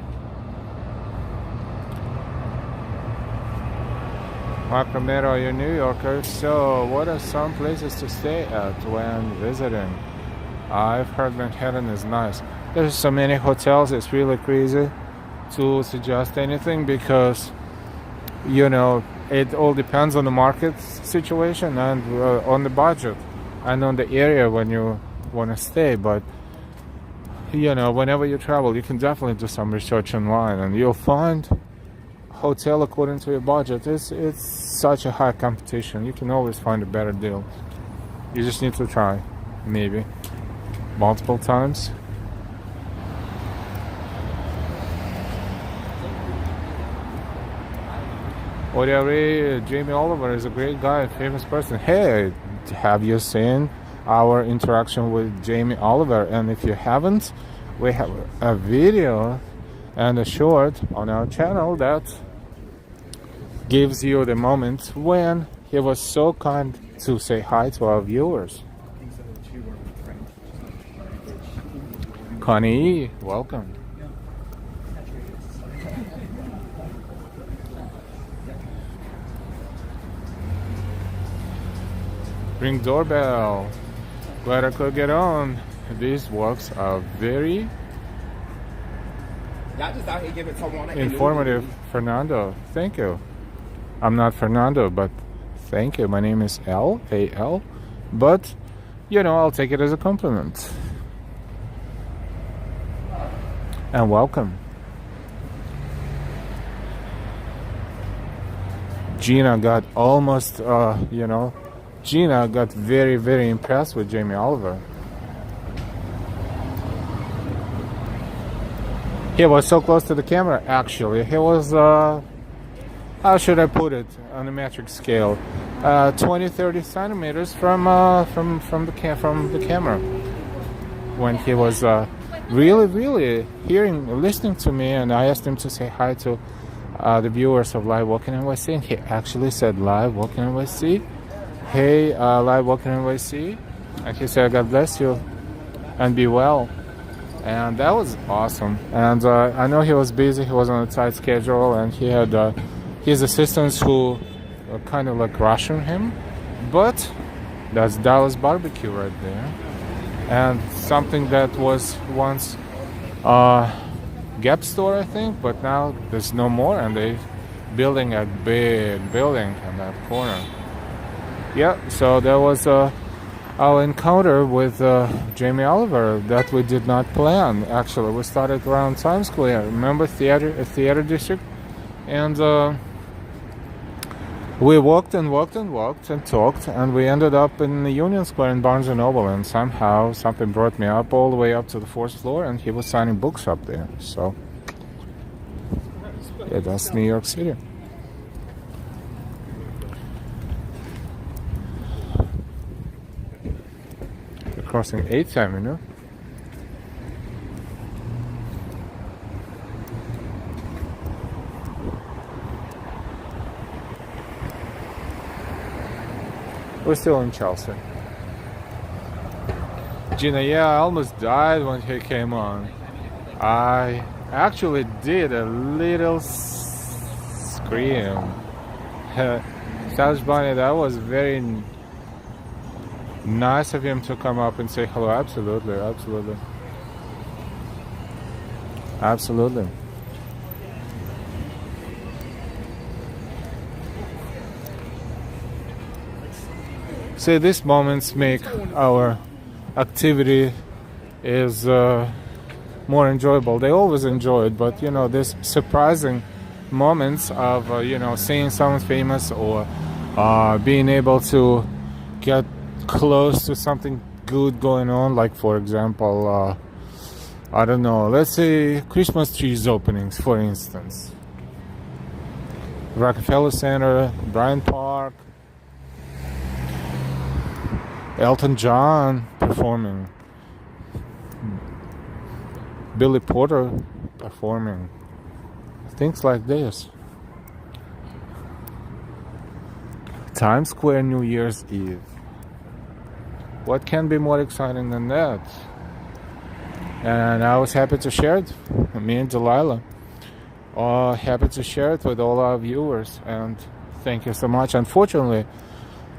Mark Romero, you're a New Yorker, so what are some places to stay at when visiting? I've heard Manhattan is nice. There's so many hotels, it's really crazy to suggest anything because, it all depends on the market situation and on the budget and on the area when you want to stay. But, whenever you travel, you can definitely do some research online and you'll find hotel according to your budget. It's such a high competition. You can always find a better deal. You just need to try, maybe multiple times. Jamie Oliver is a great guy, famous person. Hey, have you seen our interaction with Jamie Oliver? And if you haven't, we have a video and a short on our channel that gives you the moment when he was so kind to say hi to our viewers. Connie, welcome. Ring doorbell. Glad I could get on. These walks are very informative. Fernando, thank you. I'm not Fernando, but thank you. My name is L-A-L. But, I'll take it as a compliment. And welcome. Gina got almost, Gina got very, very impressed with Jamie Oliver. He was so close to the camera, actually. He was, how should I put it on a metric scale? 20-30 centimeters from the camera. When he was really, really listening to me, and I asked him to say hi to the viewers of Live Walking NYC, and he actually said Live Walking NYC. Hey, Live Walking NYC. And he said, God bless you and be well. And that was awesome. And I know he was busy, he was on a tight schedule, and he had his assistants who were kind of like rushing him. But that's Dallas Barbecue right there. And something that was once Gap store, I think, but now there's no more, and they're building a big building in that corner. Yeah, so there was our encounter with Jamie Oliver that we did not plan. Actually, we started around Times Square. Remember theater district, and we walked and walked and walked and talked, and we ended up in the Union Square in Barnes and Noble. And somehow something brought me up all the way up to the 4th floor, and he was signing books up there. So yeah, that's New York City. Crossing 8th Avenue. We're still in Chelsea. Gina, yeah, I almost died when he came on. I actually did a little scream. Sounds funny, that was very nice of him to come up and say hello. Absolutely, absolutely. Absolutely. See, these moments make our activity is more enjoyable. They always enjoy it, but you know, these surprising moments of seeing someone famous or being able to get close to something good going on, like for example I don't know, let's say Christmas trees openings, for instance, Rockefeller Center, Bryant Park, Elton John performing, Billy Porter performing, things like this. Times Square New Year's Eve. What can be more exciting than that? And I was happy to share it, me and Delilah, happy to share it with all our viewers, and thank you so much. Unfortunately,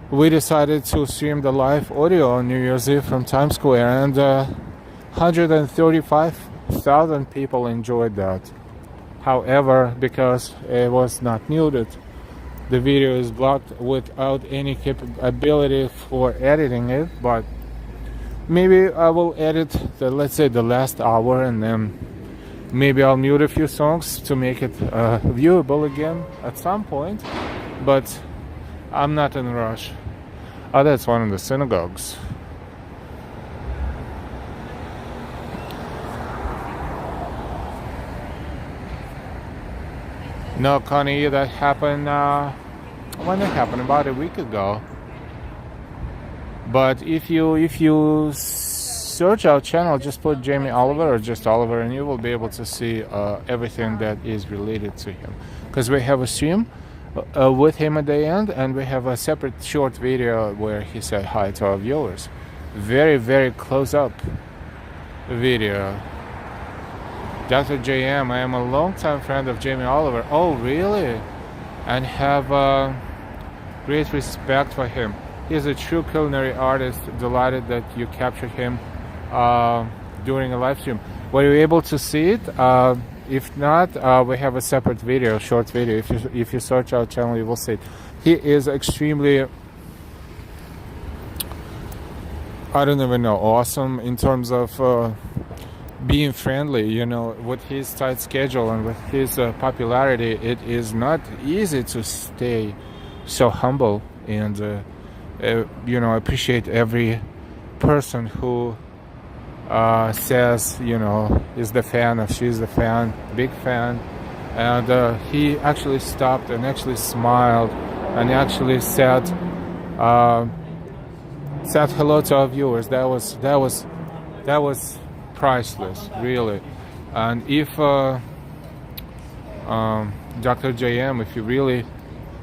we decided to stream the live audio on New Year's Eve from Times Square, and 135,000 people enjoyed that. However, because it was not muted, the video is blocked without any capability for editing it, but maybe I will edit let's say the last hour, and then maybe I'll mute a few songs to make it viewable again at some point, but I'm not in a rush. Oh, that's one of the synagogues. No, Connie, that happened when it happened about a week ago. But if you search our channel, just put Jamie Oliver or just Oliver, and you will be able to see everything that is related to him. Because we have a stream with him at the end, and we have a separate short video where he said hi to our viewers. Very, very close up video. Dr. JM, I am a longtime friend of Jamie Oliver. Oh, really? And have great respect for him. He's a true culinary artist. Delighted that you captured him during a live stream. Were you able to see it? If not, we have a separate video, short video. If you search our channel, you will see it. He is extremely, I don't even know, awesome in terms of being friendly. You know, with his tight schedule and with his popularity, it is not easy to stay so humble and appreciate every person who says, is the fan, or she's the fan, big fan. And he actually stopped and actually smiled and actually said hello to our viewers. That was priceless, really. And if Dr. JM, if you really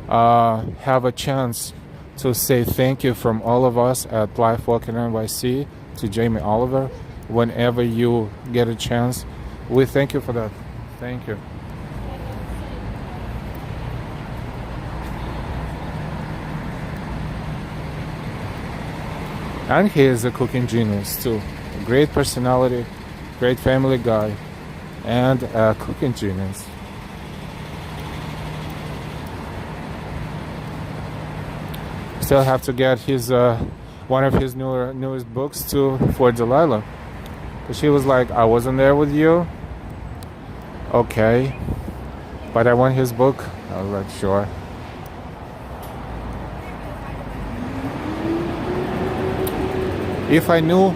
have a chance to say thank you from all of us at Life Walking NYC to Jamie Oliver, whenever you get a chance, we thank you for that. Thank you. And he is a cooking genius too. A great personality, great family guy, and a cooking genius. Still have to get his one of his newest books for Delilah. But she was like, I wasn't there with you. Okay. But I want his book. I was like, sure. If I knew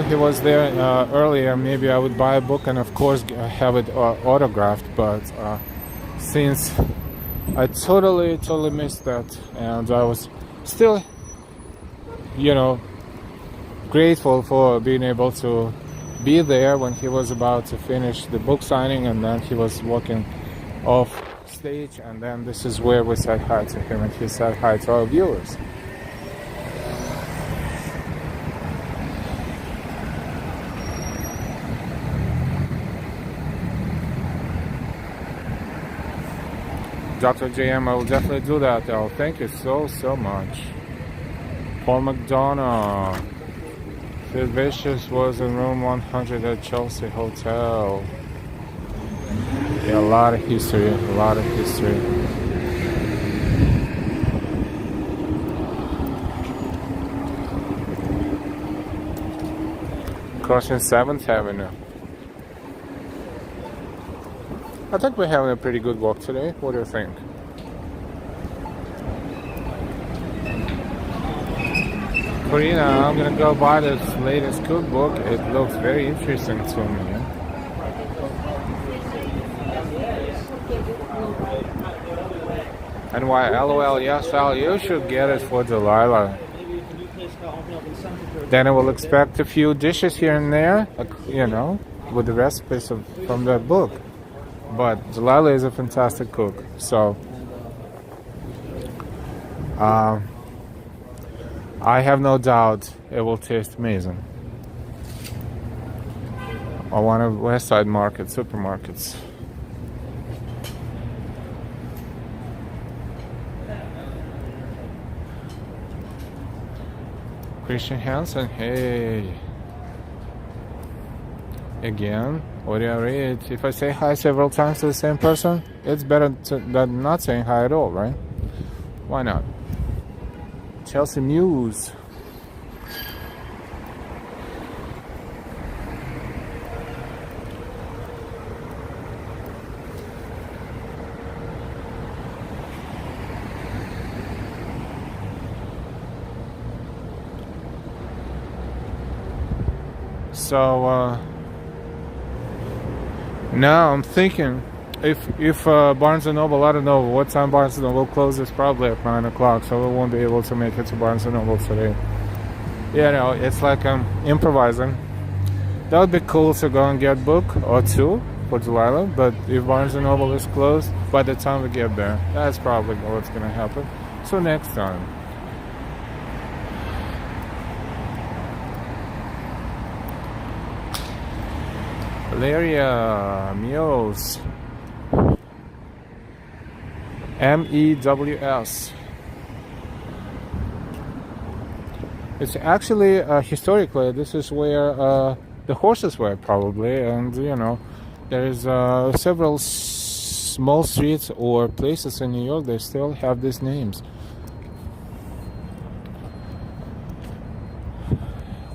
he was there earlier, maybe I would buy a book and of course have it autographed. But since I totally missed that, and I was still, grateful for being able to be there when he was about to finish the book signing, and then he was walking off stage, and then this is where we said hi to him, and he said hi to our viewers. Dr. JM, I will definitely do that, though. Thank you so much. Paul McDonough. Sid Vicious was in room 100 at Chelsea Hotel. Yeah, a lot of history, Crossing 7th Avenue. I think we're having a pretty good walk today. What do you think? Karina, I'm gonna go buy this latest cookbook. It looks very interesting to me. And why LOL, yes, Val, you should get it for Delilah. Then I will expect a few dishes here and there, with the recipes from that book. But Delilah is a fantastic cook, so I have no doubt it will taste amazing. Or one of West Side Market supermarkets. Christian Hansen, hey. Again, what do I read? If I say hi several times to the same person, it's better than not saying hi at all, right? Why not? Chelsea Muse. So, now I'm thinking, if Barnes & Noble, I don't know what time Barnes & Noble closes, probably at 9 o'clock, so we won't be able to make it to Barnes & Noble today. It's like I'm improvising. That would be cool to go and get a book or two for Delilah, but if Barnes & Noble is closed, by the time we get there, that's probably what's going to happen. So next time. Valeria Mews, MEWS. It's actually historically this is where the horses were probably, and there is several small streets or places in New York that still have these names.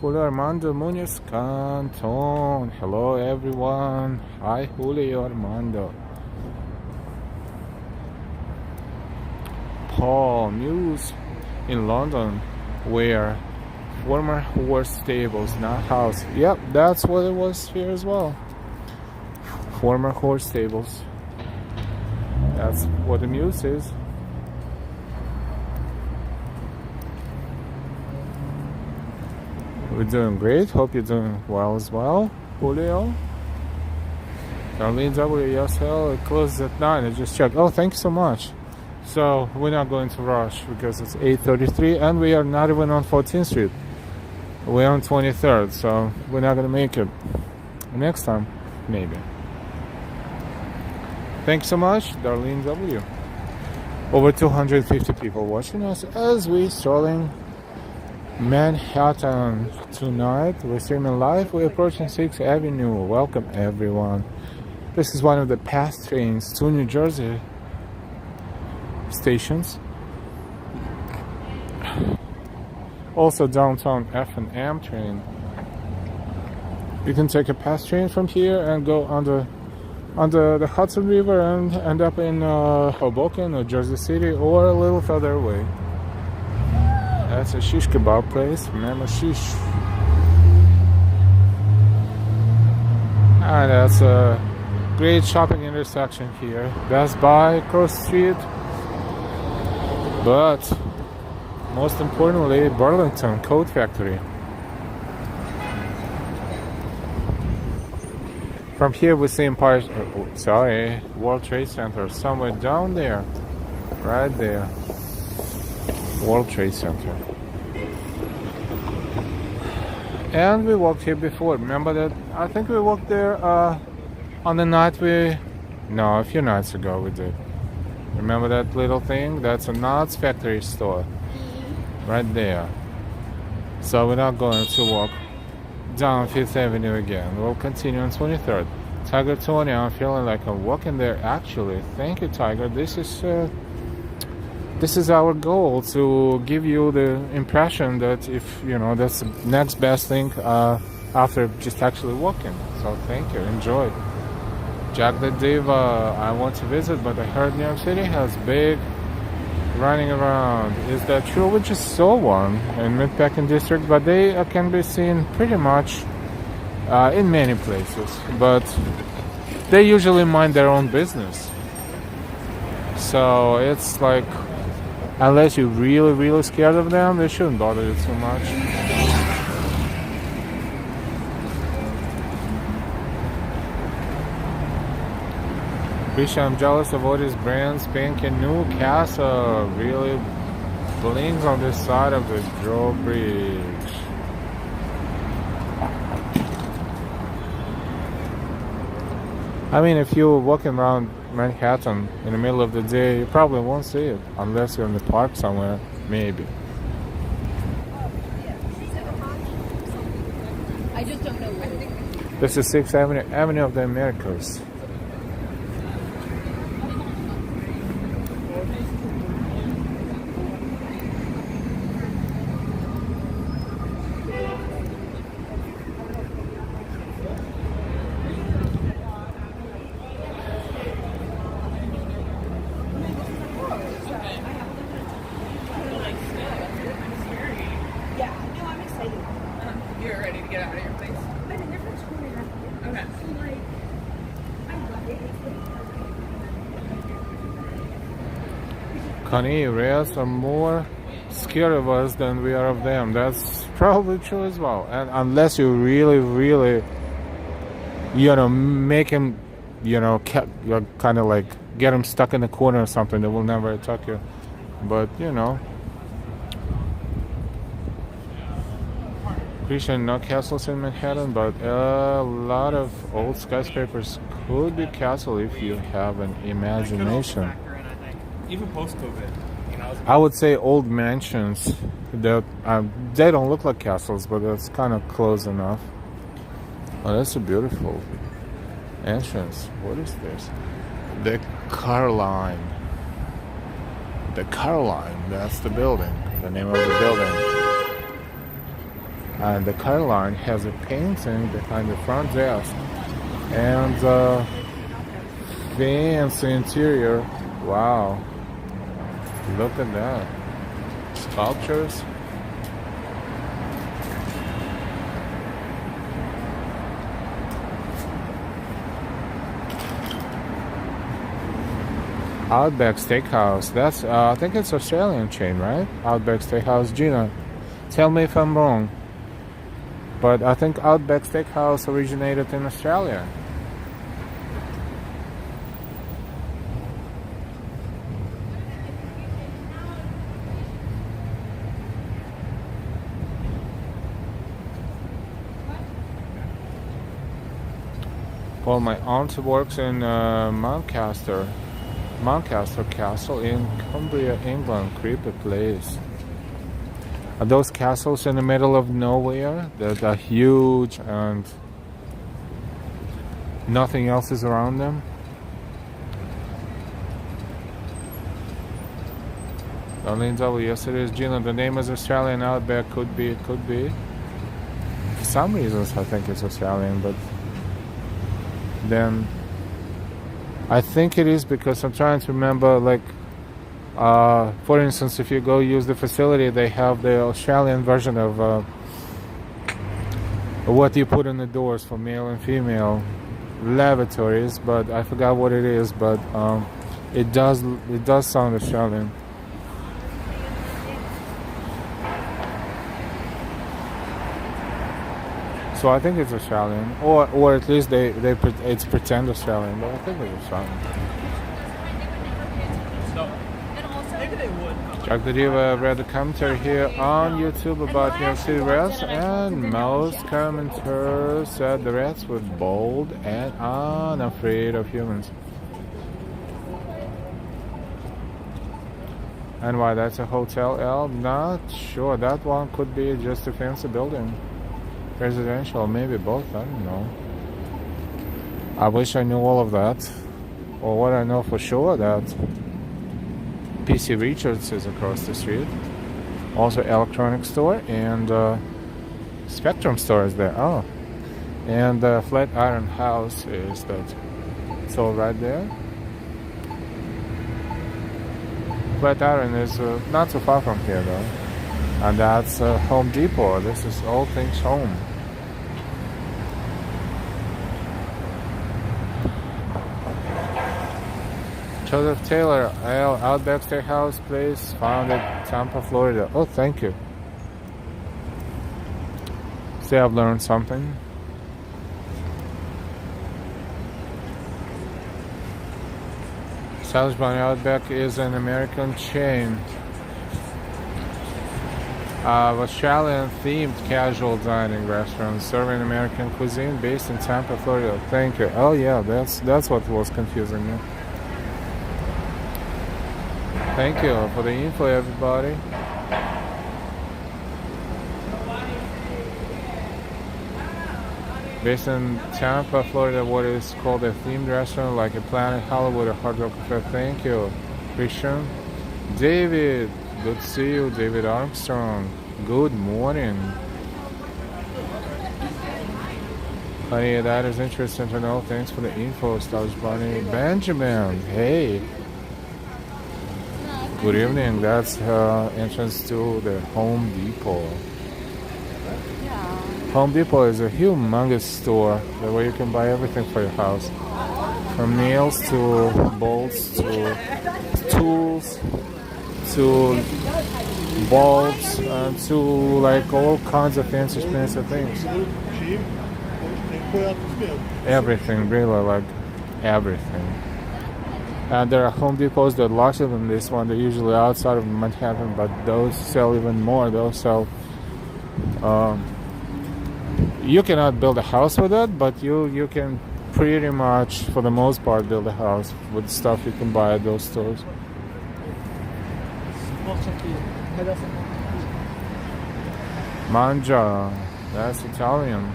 Julio Armando Munoz Canton. Hello everyone. Hi Julio Armando. Paul Muse in London, where former horse stables, not house. Yep, that's what it was here as well. Former horse stables. That's what the Muse is. We're doing great. Hope you're doing well as well, Julio. Darlene W. Yes, hell, it closes at 9. I just checked. Oh, thank you so much. So we're not going to rush because it's 8:33 and we are not even on 14th Street. We're on 23rd, so we're not going to make it. Next time, maybe. Thanks so much, Darlene W. Over 250 people watching us as we strolling Manhattan tonight. We're streaming live. We're approaching 6th Avenue. Welcome everyone. This is one of the past trains to New Jersey stations. Also downtown F and M train. You can take a pass train from here and go under the Hudson River and end up in Hoboken or Jersey City or a little further away. That's a shish kebab place. Remember shish. And that's a great shopping intersection here. Best Buy across the street. But most importantly, Burlington Coat Factory. From here we see World Trade Center somewhere down there. Right there. World Trade Center. And we walked here before. Remember that? I think we walked there on the night a few nights ago we did. Remember that little thing? That's a Knott's Factory store. Right there. So we're not going to walk down 5th Avenue again. We'll continue on 23rd. Tiger 20, I'm feeling like I'm walking there actually. Thank you, Tiger. This is our goal, to give you the impression that if that's the next best thing after just actually walking. So thank you, enjoy. Jack the Diva, I want to visit, but I heard New York City has big running around. Is that true? We just saw one in Meatpacking district, but they can be seen pretty much in many places, but they usually mind their own business. So it's like, unless you're really scared of them, they shouldn't bother you too much. Krisha, I'm jealous of all these brands. Pink and new Casa really blings on this side of the drawbridge. I mean, if you're walking around Manhattan in the middle of the day, you probably won't see it unless you're in the park somewhere, maybe. I just don't know where. This is 6th Avenue of the Americas. You're ready to get out of your place? Okay. Connie, rails are more scared of us than we are of them. That's probably true as well. And unless you really, make him, kind of like get him stuck in the corner or something, they will never attack you. But, Christian, no castles in Manhattan, but a lot of old skyscrapers could be castle if you have an imagination. Even post-COVID, I would say old mansions that they don't look like castles, but that's kind of close enough. Oh, that's a beautiful entrance. What is this? The Car Line. The Car Line. That's the building. The name of the building. And the Car Line has a painting behind the front desk and fancy interior. Wow. Look at that. Sculptures. Outback Steakhouse. That's, I think it's Australian chain, right? Outback Steakhouse. Gina, tell me if I'm wrong. But I think Outback Steakhouse originated in Australia. Well, my aunt works in Mountcaster Castle in Cumbria, England. Creepy place. Are those castles in the middle of nowhere that are huge and nothing else is around them? Darlene W. Yes, it is. Gina, the name is Australian Outback. Could be. For some reasons, I think it's Australian, but then I think it is because I'm trying to remember, like, for instance, if you go use the facility, they have the Australian version of what you put in the doors for male and female lavatories, but I forgot what it is, but it does sound Australian. So I think it's Australian, or at least it's pretend Australian, but I think it's Australian. Maybe they would. Jack the Diva read the commentary here on YouTube about New York City rats, and most commenters said the rats were bold and unafraid of humans. And why that's a hotel, L? Not sure. That one could be just a fancy building. Residential, maybe both, I don't know. I wish I knew all of that. Or what I know for sure, that PC Richards is across the street. Also electronics store, and Spectrum store is there. Oh. And Flatiron House is that. It's all right there. Flatiron is not so far from here though. And that's Home Depot. This is all things home. Joseph Taylor, Outback Steakhouse place found at Tampa, Florida. Oh, thank you. See, I've learned something. Salisbury Outback is an American chain of Australian-themed casual dining restaurants serving American cuisine based in Tampa, Florida. Thank you. Oh yeah, that's what was confusing me. Thank you for the info, everybody. Based in Tampa, Florida, what is called a themed restaurant like a Planet Hollywood or Hard Rock Cafe. Thank you, Christian. David, good to see you. David Armstrong, good morning. Honey, that is interesting to know. Thanks for the info, Stars Bunny. Benjamin, hey. Good evening. That's entrance to the Home Depot. Home Depot is a humongous store where you can buy everything for your house. From nails to bolts to tools to bulbs to like all kinds of fancy things. Everything, really, like everything. And there are Home Depots that are larger than this one. They're usually outside of Manhattan, but those sell even more. Those sell. You cannot build a house with it, but you can pretty much, for the most part, build a house with stuff you can buy at those stores. Mangia, that's Italian.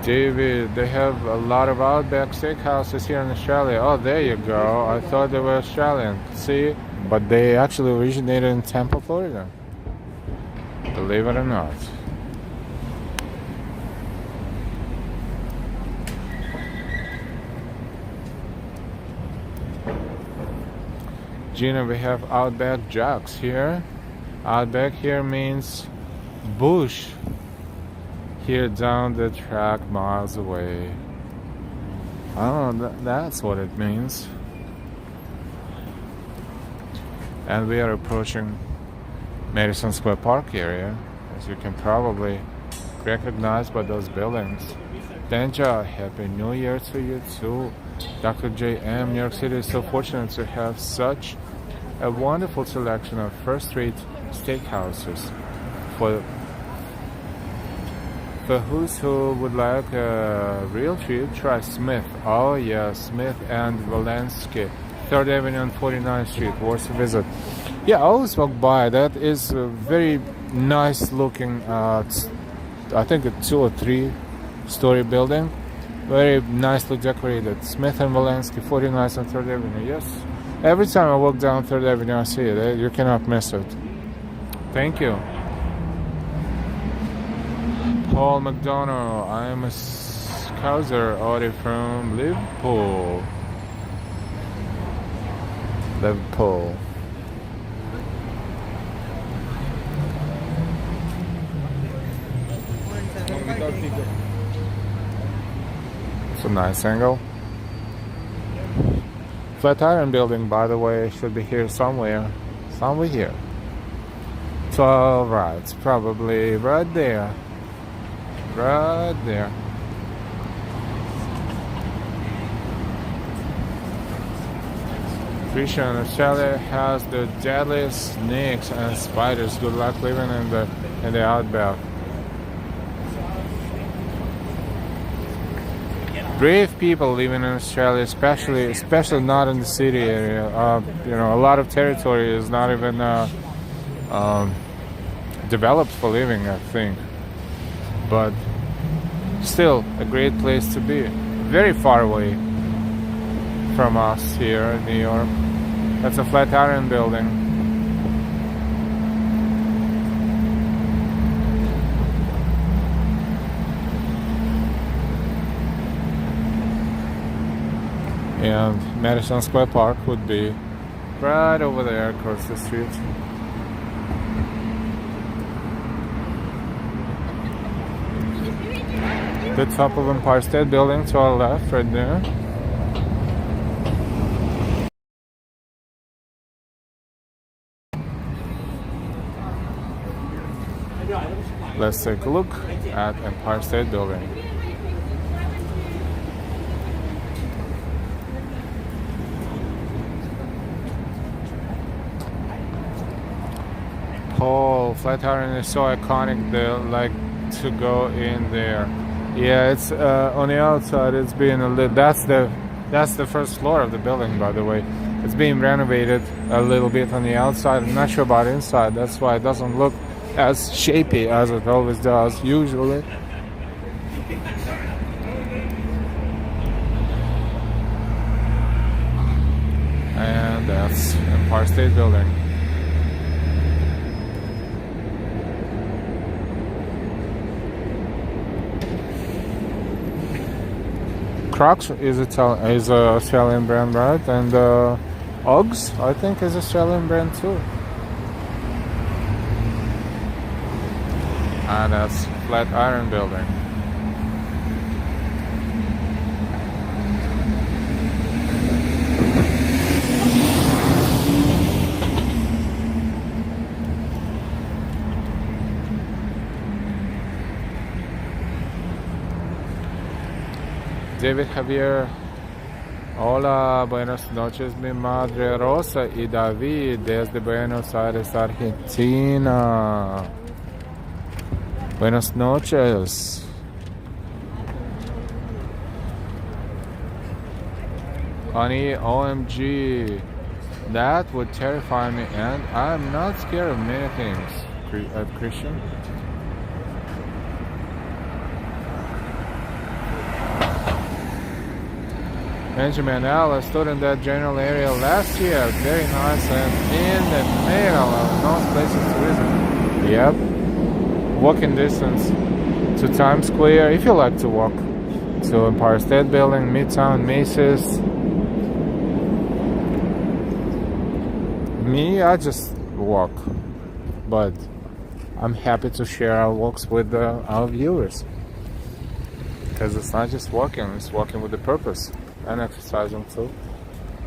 David, they have a lot of Outback Steakhouses here in Australia. Oh, there you go. I thought they were Australian. See? But they actually originated in Tampa, Florida. Believe it or not. Gina, we have Outback Jacks here. Outback here means bush. Here down the track miles away. Oh, that's what it means. And we are approaching Madison Square Park area, as you can probably recognize by those buildings. Denja, Happy New Year to you too. Dr. J.M. New York City is so fortunate to have such a wonderful selection of first-rate steakhouses for who's who would like a real treat. Try Smith. Oh yeah, Smith and Valensky, 3rd Avenue and 49th Street. Worth a visit. Yeah, I always walk by. That is a very nice looking, I think a 2 or 3 story building. Very nicely decorated. Smith and Walensky, 49th and 3rd Avenue. Yes. Every time I walk down 3rd Avenue, I see it. You cannot miss it. Thank you. Paul McDonough. I am a Scouser Audi from Liverpool. Liverpool. It's a nice angle. Flatiron building, by the way, should be here somewhere. Somewhere here. So, right, it's probably right there. Right there. Christian, Australia has the deadliest snakes and spiders. Good luck living in the outback. Brave people living in Australia, especially not in the city area. You know, a lot of territory is not even developed for living, I think. But still, a great place to be. Very far away from us here in New York. That's a Flatiron building. And Madison Square Park would be right over there across the street. The top of Empire State Building to our left, right there. Let's take a look at Empire State Building. Paul, Flatiron is so iconic, they like to go in there. Yeah, it's on the outside. It's being a little. That's the first floor of the building, by the way. It's being renovated a little bit on the outside. I'm not sure about inside. That's why it doesn't look as shapy as it always does usually. And that's Empire State Building. Crocs is a Australian brand, right? And Uggs, I think, is Australian brand too. And that's Flatiron Building. David Javier, hola, buenas noches, mi madre Rosa y David desde Buenos Aires, Argentina. Buenas noches. Honey, OMG, that would terrify me, and I'm not scared of many things, Christian. Benjamin L. I stood in that general area last year. Very nice and in the middle of nice places to visit. Yep. Walking distance to Times Square if you like to walk. To Empire State Building, Midtown, Macy's. Me, I just walk. But I'm happy to share our walks with our viewers. Because it's not just walking, it's walking with a purpose. And exercising too.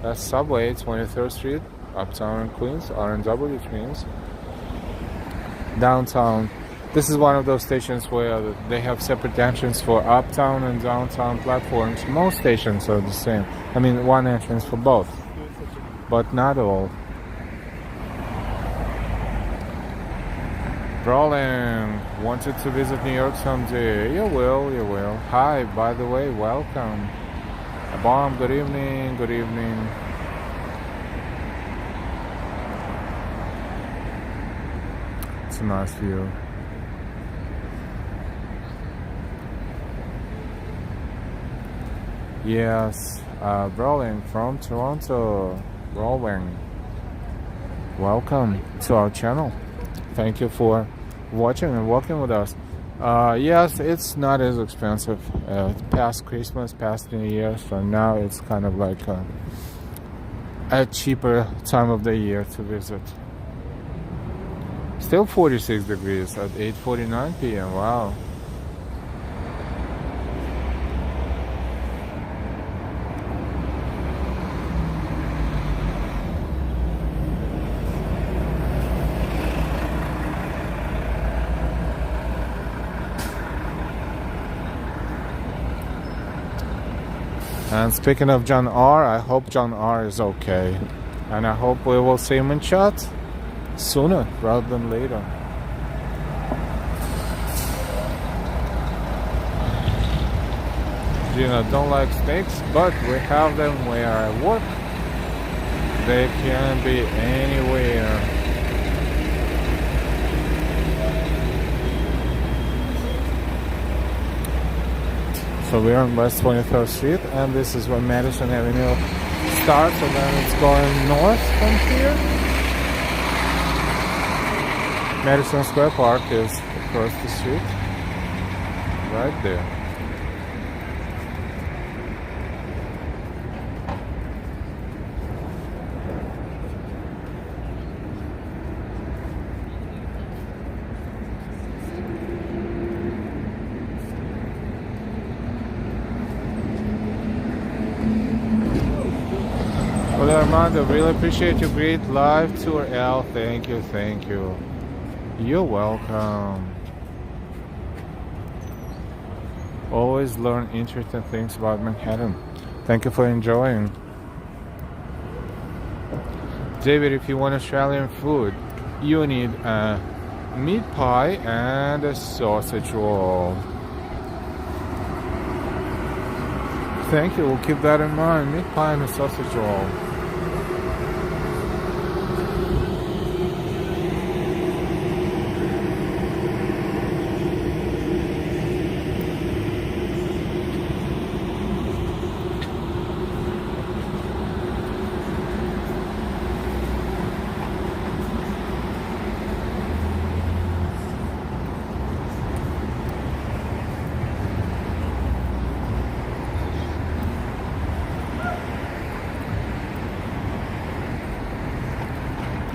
That's Subway, 23rd Street, Uptown in Queens, RNW, which means downtown. This is one of those stations where they have separate entrance for uptown and downtown platforms. Most stations are the same. I mean, one entrance for both, but not all. Rolling, wanted to visit New York someday. You will, you will. Hi, by the way, welcome. A bomb, good evening, good evening. It's a nice view. Yes, Rolling from Toronto. Rolling. Welcome to our channel. Thank you for watching and working with us. Yes, it's not as expensive past Christmas, past New Year, so now it's kind of like a cheaper time of the year to visit. Still 46 degrees at 8:49 p.m. Wow. And speaking of John R, I hope John R is okay. And I hope we will see him in chat sooner rather than later. You know, don't like snakes, but we have them where I work. They can be anywhere. So we're on West 23rd Street, and this is where Madison Avenue starts, and then it's going north from here. Madison Square Park is across the street, right there. Well, Armando, really appreciate your great live tour, Al. Thank you, thank you. You're welcome. Always learn interesting things about Manhattan. Thank you for enjoying. David, if you want Australian food, you need a meat pie and a sausage roll. Thank you, we'll keep that in mind. Meat pie and a sausage roll.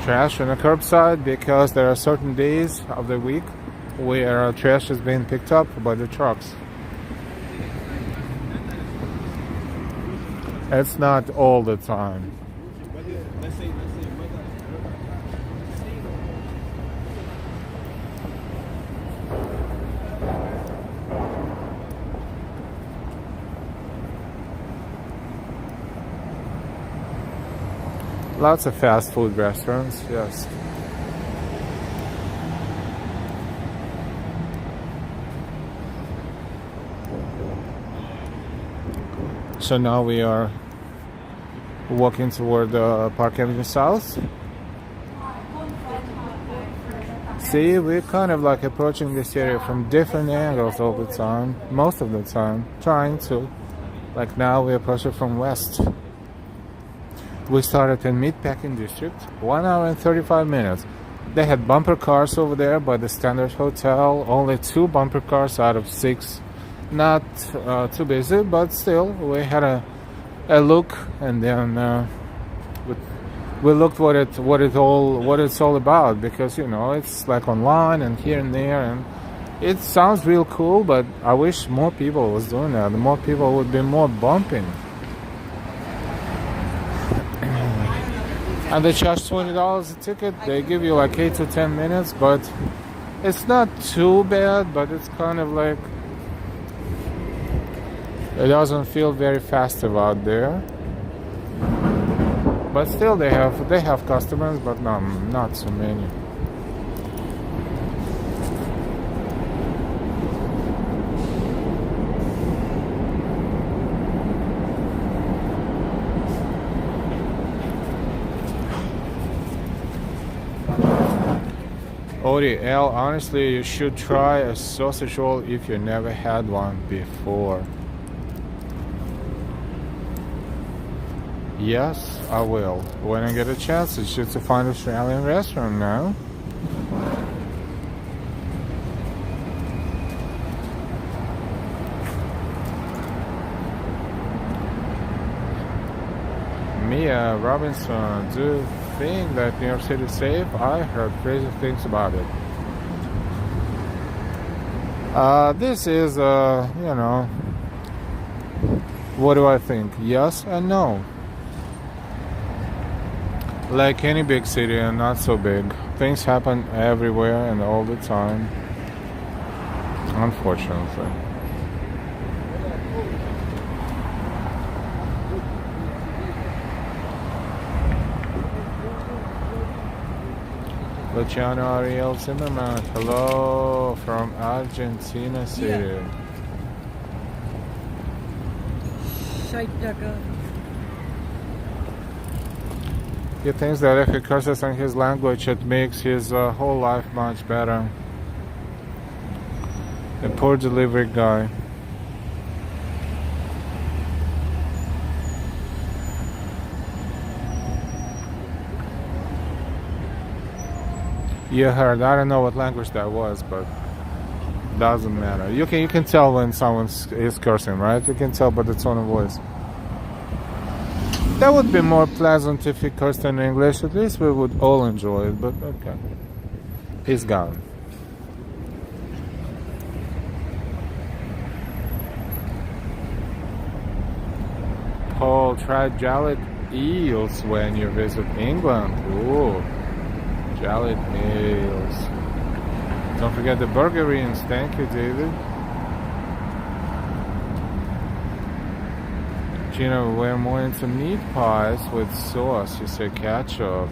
Trash on the curbside because there are certain days of the week where trash is being picked up by the trucks. It's not all the time. Lots of fast food restaurants, yes. So now we are walking toward Park Avenue South. See, we're kind of like approaching this area from different angles all the time, most of the time, trying to. Like now we approach it from west. We started in Meatpacking district, 1 hour and 35 minutes. They had bumper cars over there by the Standard Hotel, only 2 bumper cars out of 6. Not too busy, but still, we had a look, and then we looked what it's all about, because you know it's like online and here and there, and it sounds real cool. But I wish more people was doing that. More people would be more bumping. And they charge $20 a ticket. They give you like 8 to 10 minutes, but it's not too bad. But it's kind of like it doesn't feel very festive out there. But still, they have customers, but no, not so many. Odie, L, honestly, you should try a sausage roll if you never had one before. Yes, I will. When I get a chance, it's just to find an Australian restaurant now. Mia Robinson, do you think that New York City is safe? I heard crazy things about it. This is, you know, what do I think? Yes and no. Like any big city and not so big, things happen everywhere and all the time, unfortunately. Luciano Ariel Zimmerman, hello from Argentina City. He thinks that if he curses in his language, it makes his whole life much better. A poor delivery guy. You heard. I don't know what language that was, but doesn't matter. You can tell when someone is cursing, right? You can tell by the tone of voice. That would be more pleasant if he cursed in English. At least we would all enjoy it, but okay. He's gone. Paul, try Jallet eels when you visit England. Ooh, Jallet eels. Don't forget the burgerines. Thank you, David. Gina, we're more into meat pies with sauce. You say ketchup.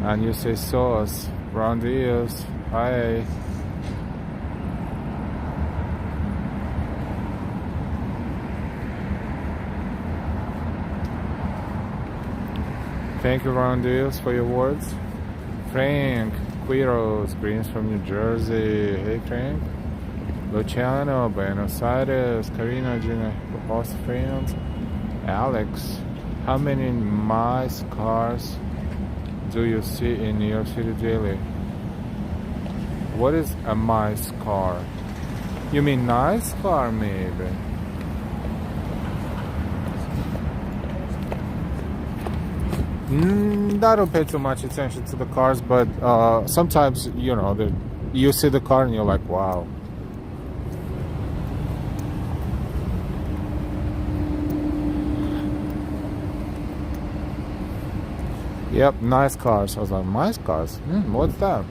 And you say sauce. Brown deals. Hi. Thank you, Ron Deals, for your words. Frank, Quiros, Greens from New Jersey. Hey, Frank. Luciano, Buenos Aires. Karina, Gina, Austrians. Alex, how many mice cars do you see in New York City daily? What is a mice car? You mean nice car, maybe? I don't pay too much attention to the cars, but sometimes, you know, you see the car and you're like, wow. Yep, nice cars. I was like, nice cars? What's that?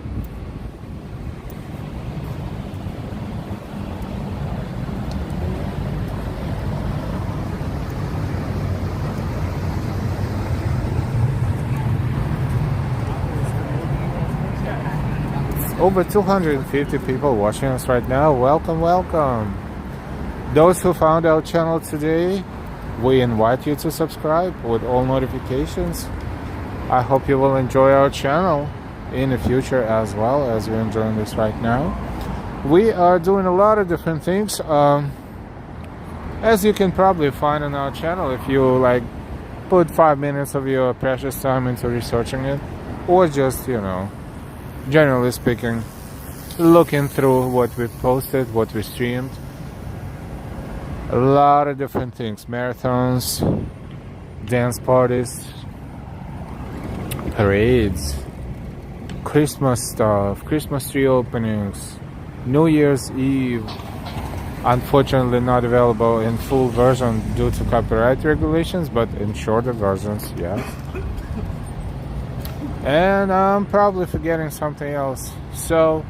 Over 250 people watching us right now. Welcome, welcome. Those who found our channel today, we invite you to subscribe with all notifications. I hope you will enjoy our channel in the future as well as you're enjoying this right now. We are doing a lot of different things. As you can probably find on our channel if you like put 5 minutes of your precious time into researching it, or just, you know, generally speaking, looking through what we posted, what we streamed. A lot of different things. Marathons, dance parties, parades, Christmas stuff, Christmas tree openings, New Year's Eve. Unfortunately not available in full version due to copyright regulations, but in shorter versions, yes. And I'm probably forgetting something else. So,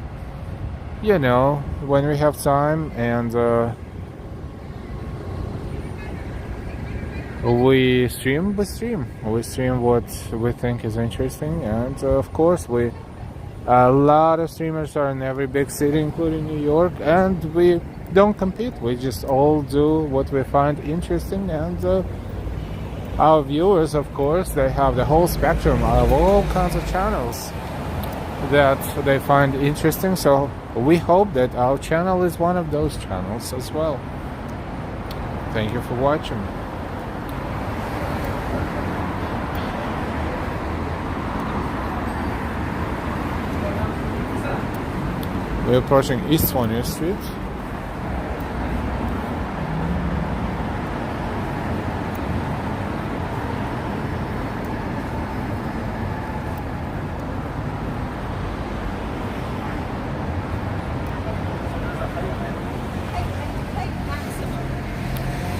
you know, when we have time and we stream what we think is interesting. And of course, a lot of streamers are in every big city, including New York, and we don't compete. We just all do what we find interesting, and our viewers, of course, they have the whole spectrum of all kinds of channels that they find interesting. So we hope that our channel is one of those channels as well. Thank you for watching. We're approaching East 20th Street.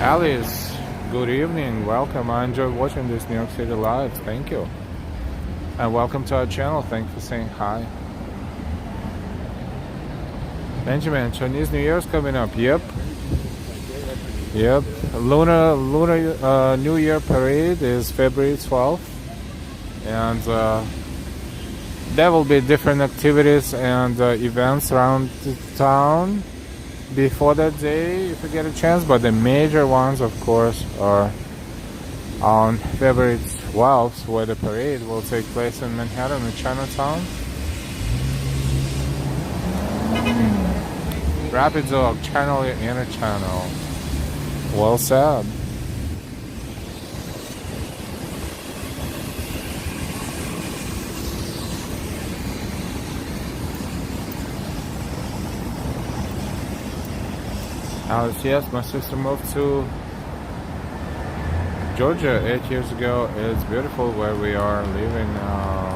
Alice, good evening. Welcome. I enjoy watching this New York City live. Thank you. And welcome to our channel. Thanks for saying hi. Benjamin, Chinese New Year's coming up. Yep. Lunar New Year parade is February 12th. And there will be different activities and events around the town before that day if you get a chance, but the major ones of course are on February 12th, where the parade will take place in Manhattan in Chinatown. Rapid Dog, channel your inner channel. Well said. Alice, yes, my sister moved to Georgia 8 years ago. It's beautiful where we are living now.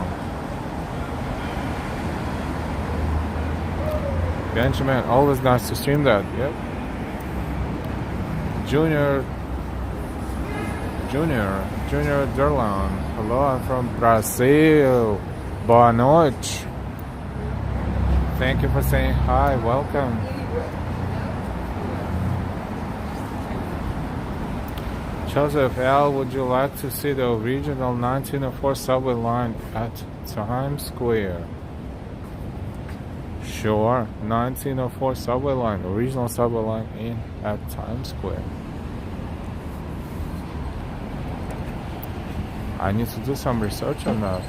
Benjamin, always nice to stream that. Yep. Junior Durlan. Hello, I'm from Brazil. Boa noite. Thank you for saying hi. Welcome. Joseph L., would you like to see the original 1904 subway line at Times Square? Sure, 1904 subway line, original subway line at Times Square. I need to do some research on that.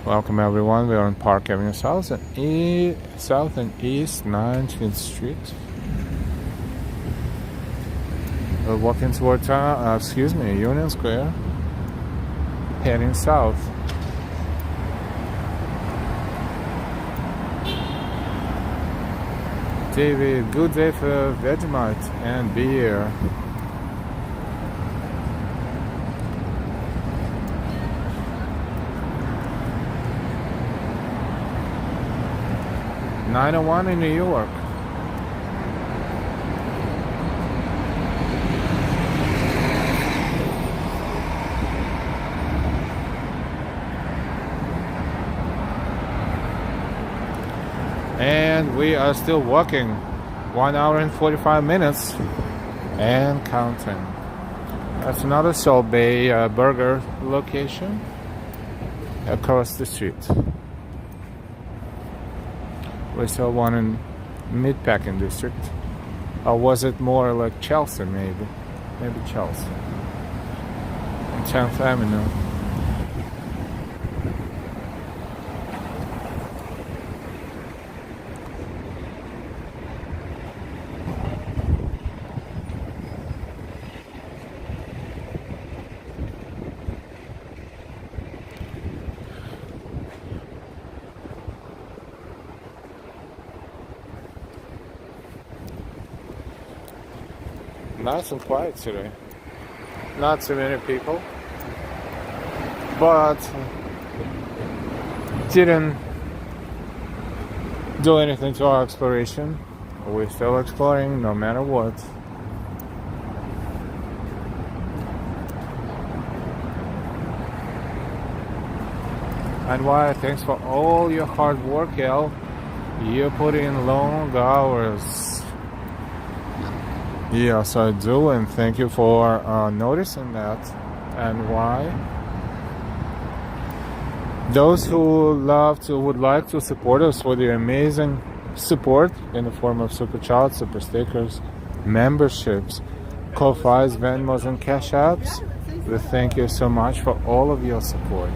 Welcome everyone, we are on Park Avenue South and East 19th Street. We're walking toward Union Square, heading south. David, good day for Vegemite and beer. .901 in New York. And we are still walking 1 hour and 45 minutes and counting. That's another Salt Bay burger location across the street. We saw one in Meatpacking district. Or was it more like Chelsea maybe? Maybe Chelsea. On 10th Avenue. Nice and quiet today. Not too many people, but didn't do anything to our exploration. We're still exploring no matter what. And why? Thanks for all your hard work, Al. You put in long hours. Yes, I do, and thank you for noticing that. And why? Those who would like to support us with your amazing support in the form of super chats, super stickers, memberships, Ko-Fis, Venmos, and Cash Apps, we thank you so much for all of your support.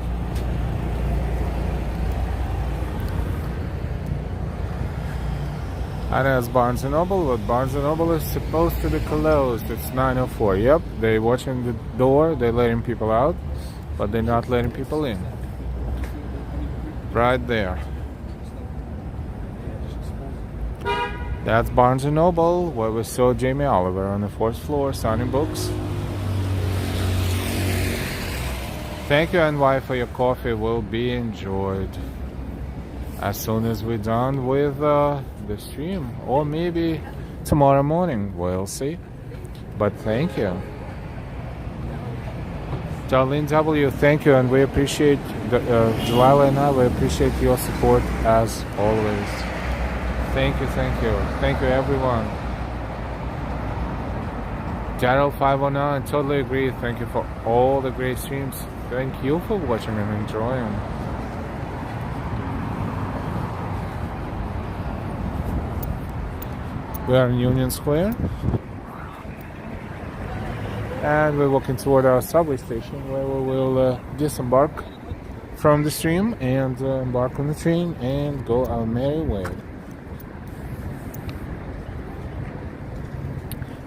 And as Barnes & Noble, but Barnes & Noble is supposed to be closed. It's 9:04. Yep, they're watching the door. They're letting people out, but they're not letting people in. Right there. That's Barnes & Noble, where we saw Jamie Oliver on the 4th floor signing books. Thank you, NY, for your coffee. Will be enjoyed as soon as we're done with the stream, or maybe tomorrow morning. We'll see. But thank you, Darlene W. Thank you, and we appreciate Delilah and I. We appreciate your support as always. Thank you, thank you, everyone. Daryl 509, totally agree. Thank you for all the great streams. Thank you for watching and enjoying. We are in Union Square, and we're walking toward our subway station, where we will disembark from the stream and embark on the train and go our merry way.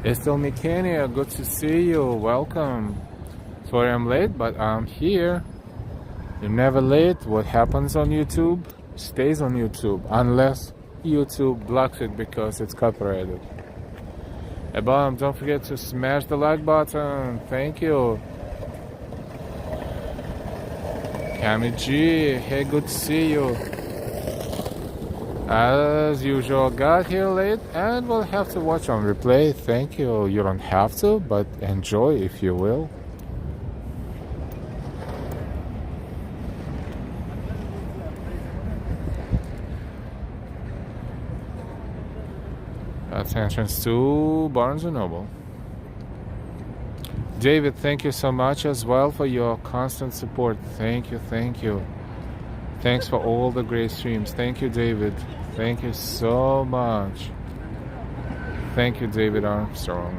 Estelle Mecania, good to see you. Welcome. Sorry I'm late, but I'm here. You're never late. What happens on YouTube stays on YouTube, unless YouTube blocks it because it's copyrighted. Hey, Bomb, don't forget to smash the like button. Thank you. Cami G, hey, good to see you. As usual, got here late and will have to watch on replay. Thank you. You don't have to, but enjoy if you will. That's entrance to Barnes & Noble. David, thank you so much as well for your constant support. Thank you, thank you. Thanks for all the great streams. Thank you, David. Thank you so much. Thank you, David Armstrong.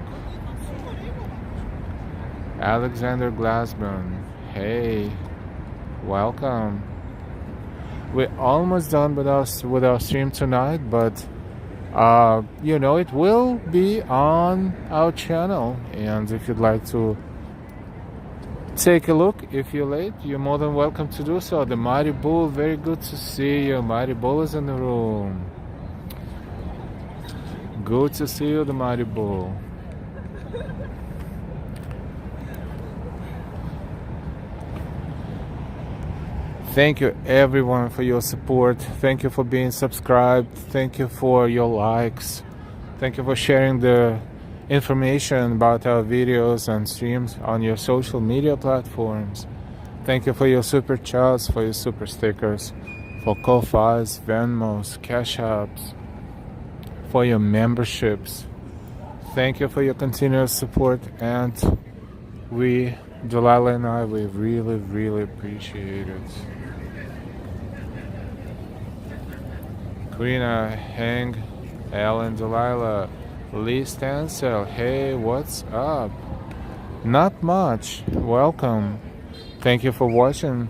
Alexander Glassman, hey, welcome. We're almost done with our stream tonight, but you know, it will be on our channel, and if you'd like to take a look, if you're late, you're more than welcome to do so. The Mighty Bull, very good to see you. Mighty Bull is in the room. Good to see you, the Mighty Bull. Thank you, everyone, for your support. Thank you for being subscribed. Thank you for your likes. Thank you for sharing the information about our videos and streams on your social media platforms. Thank you for your super chats, for your super stickers, for Ko-Fis, Venmos, Cash Apps, for your memberships. Thank you for your continuous support, and we, Delilah and I, we really, really appreciate it. Karina, Hank, Alan, Delilah, Lee Stansel, hey, what's up? Not much. Welcome. Thank you for watching.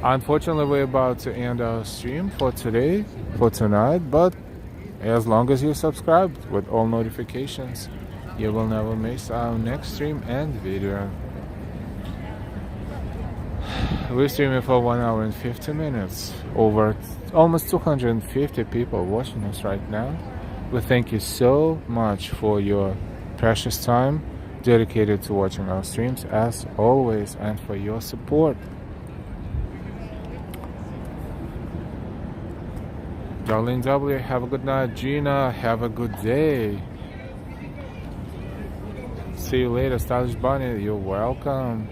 Unfortunately, we're about to end our stream for today, for tonight, but as long as you're subscribed with all notifications, you will never miss our next stream and video. We're streaming for 1 hour and 50 minutes. Over almost 250 people watching us right now. We thank you so much for your precious time dedicated to watching our streams as always, and for your support. Darlene W, have a good night. Gina, have a good day. See you later. Stylish Bunny, you're welcome.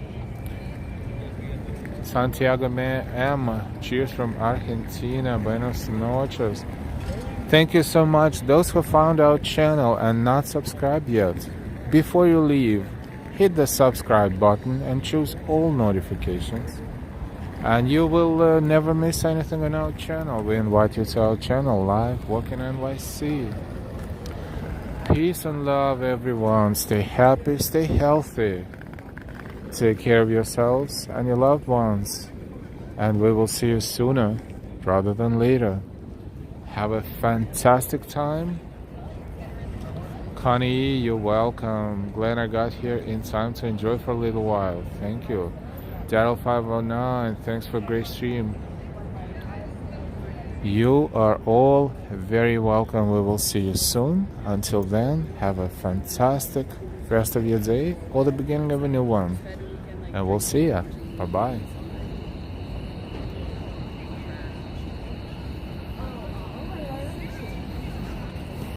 Santiago M, cheers from Argentina. Buenos noches. Thank you so much. Those who found our channel and not subscribed yet, before you leave, hit the subscribe button and choose all notifications, and you will never miss anything on our channel. We invite you to our channel, Live Walking NYC. Peace and love, everyone. Stay happy, stay healthy. Take care of yourselves and your loved ones, and we will see you sooner rather than later. Have a fantastic time. Connie, you're welcome. Glad I got here in time to enjoy for a little while. Thank you. Daryl509, thanks for a great stream. You are all very welcome. We will see you soon. Until then, have a fantastic rest of your day or the beginning of a new one. And we'll see ya. Bye-bye.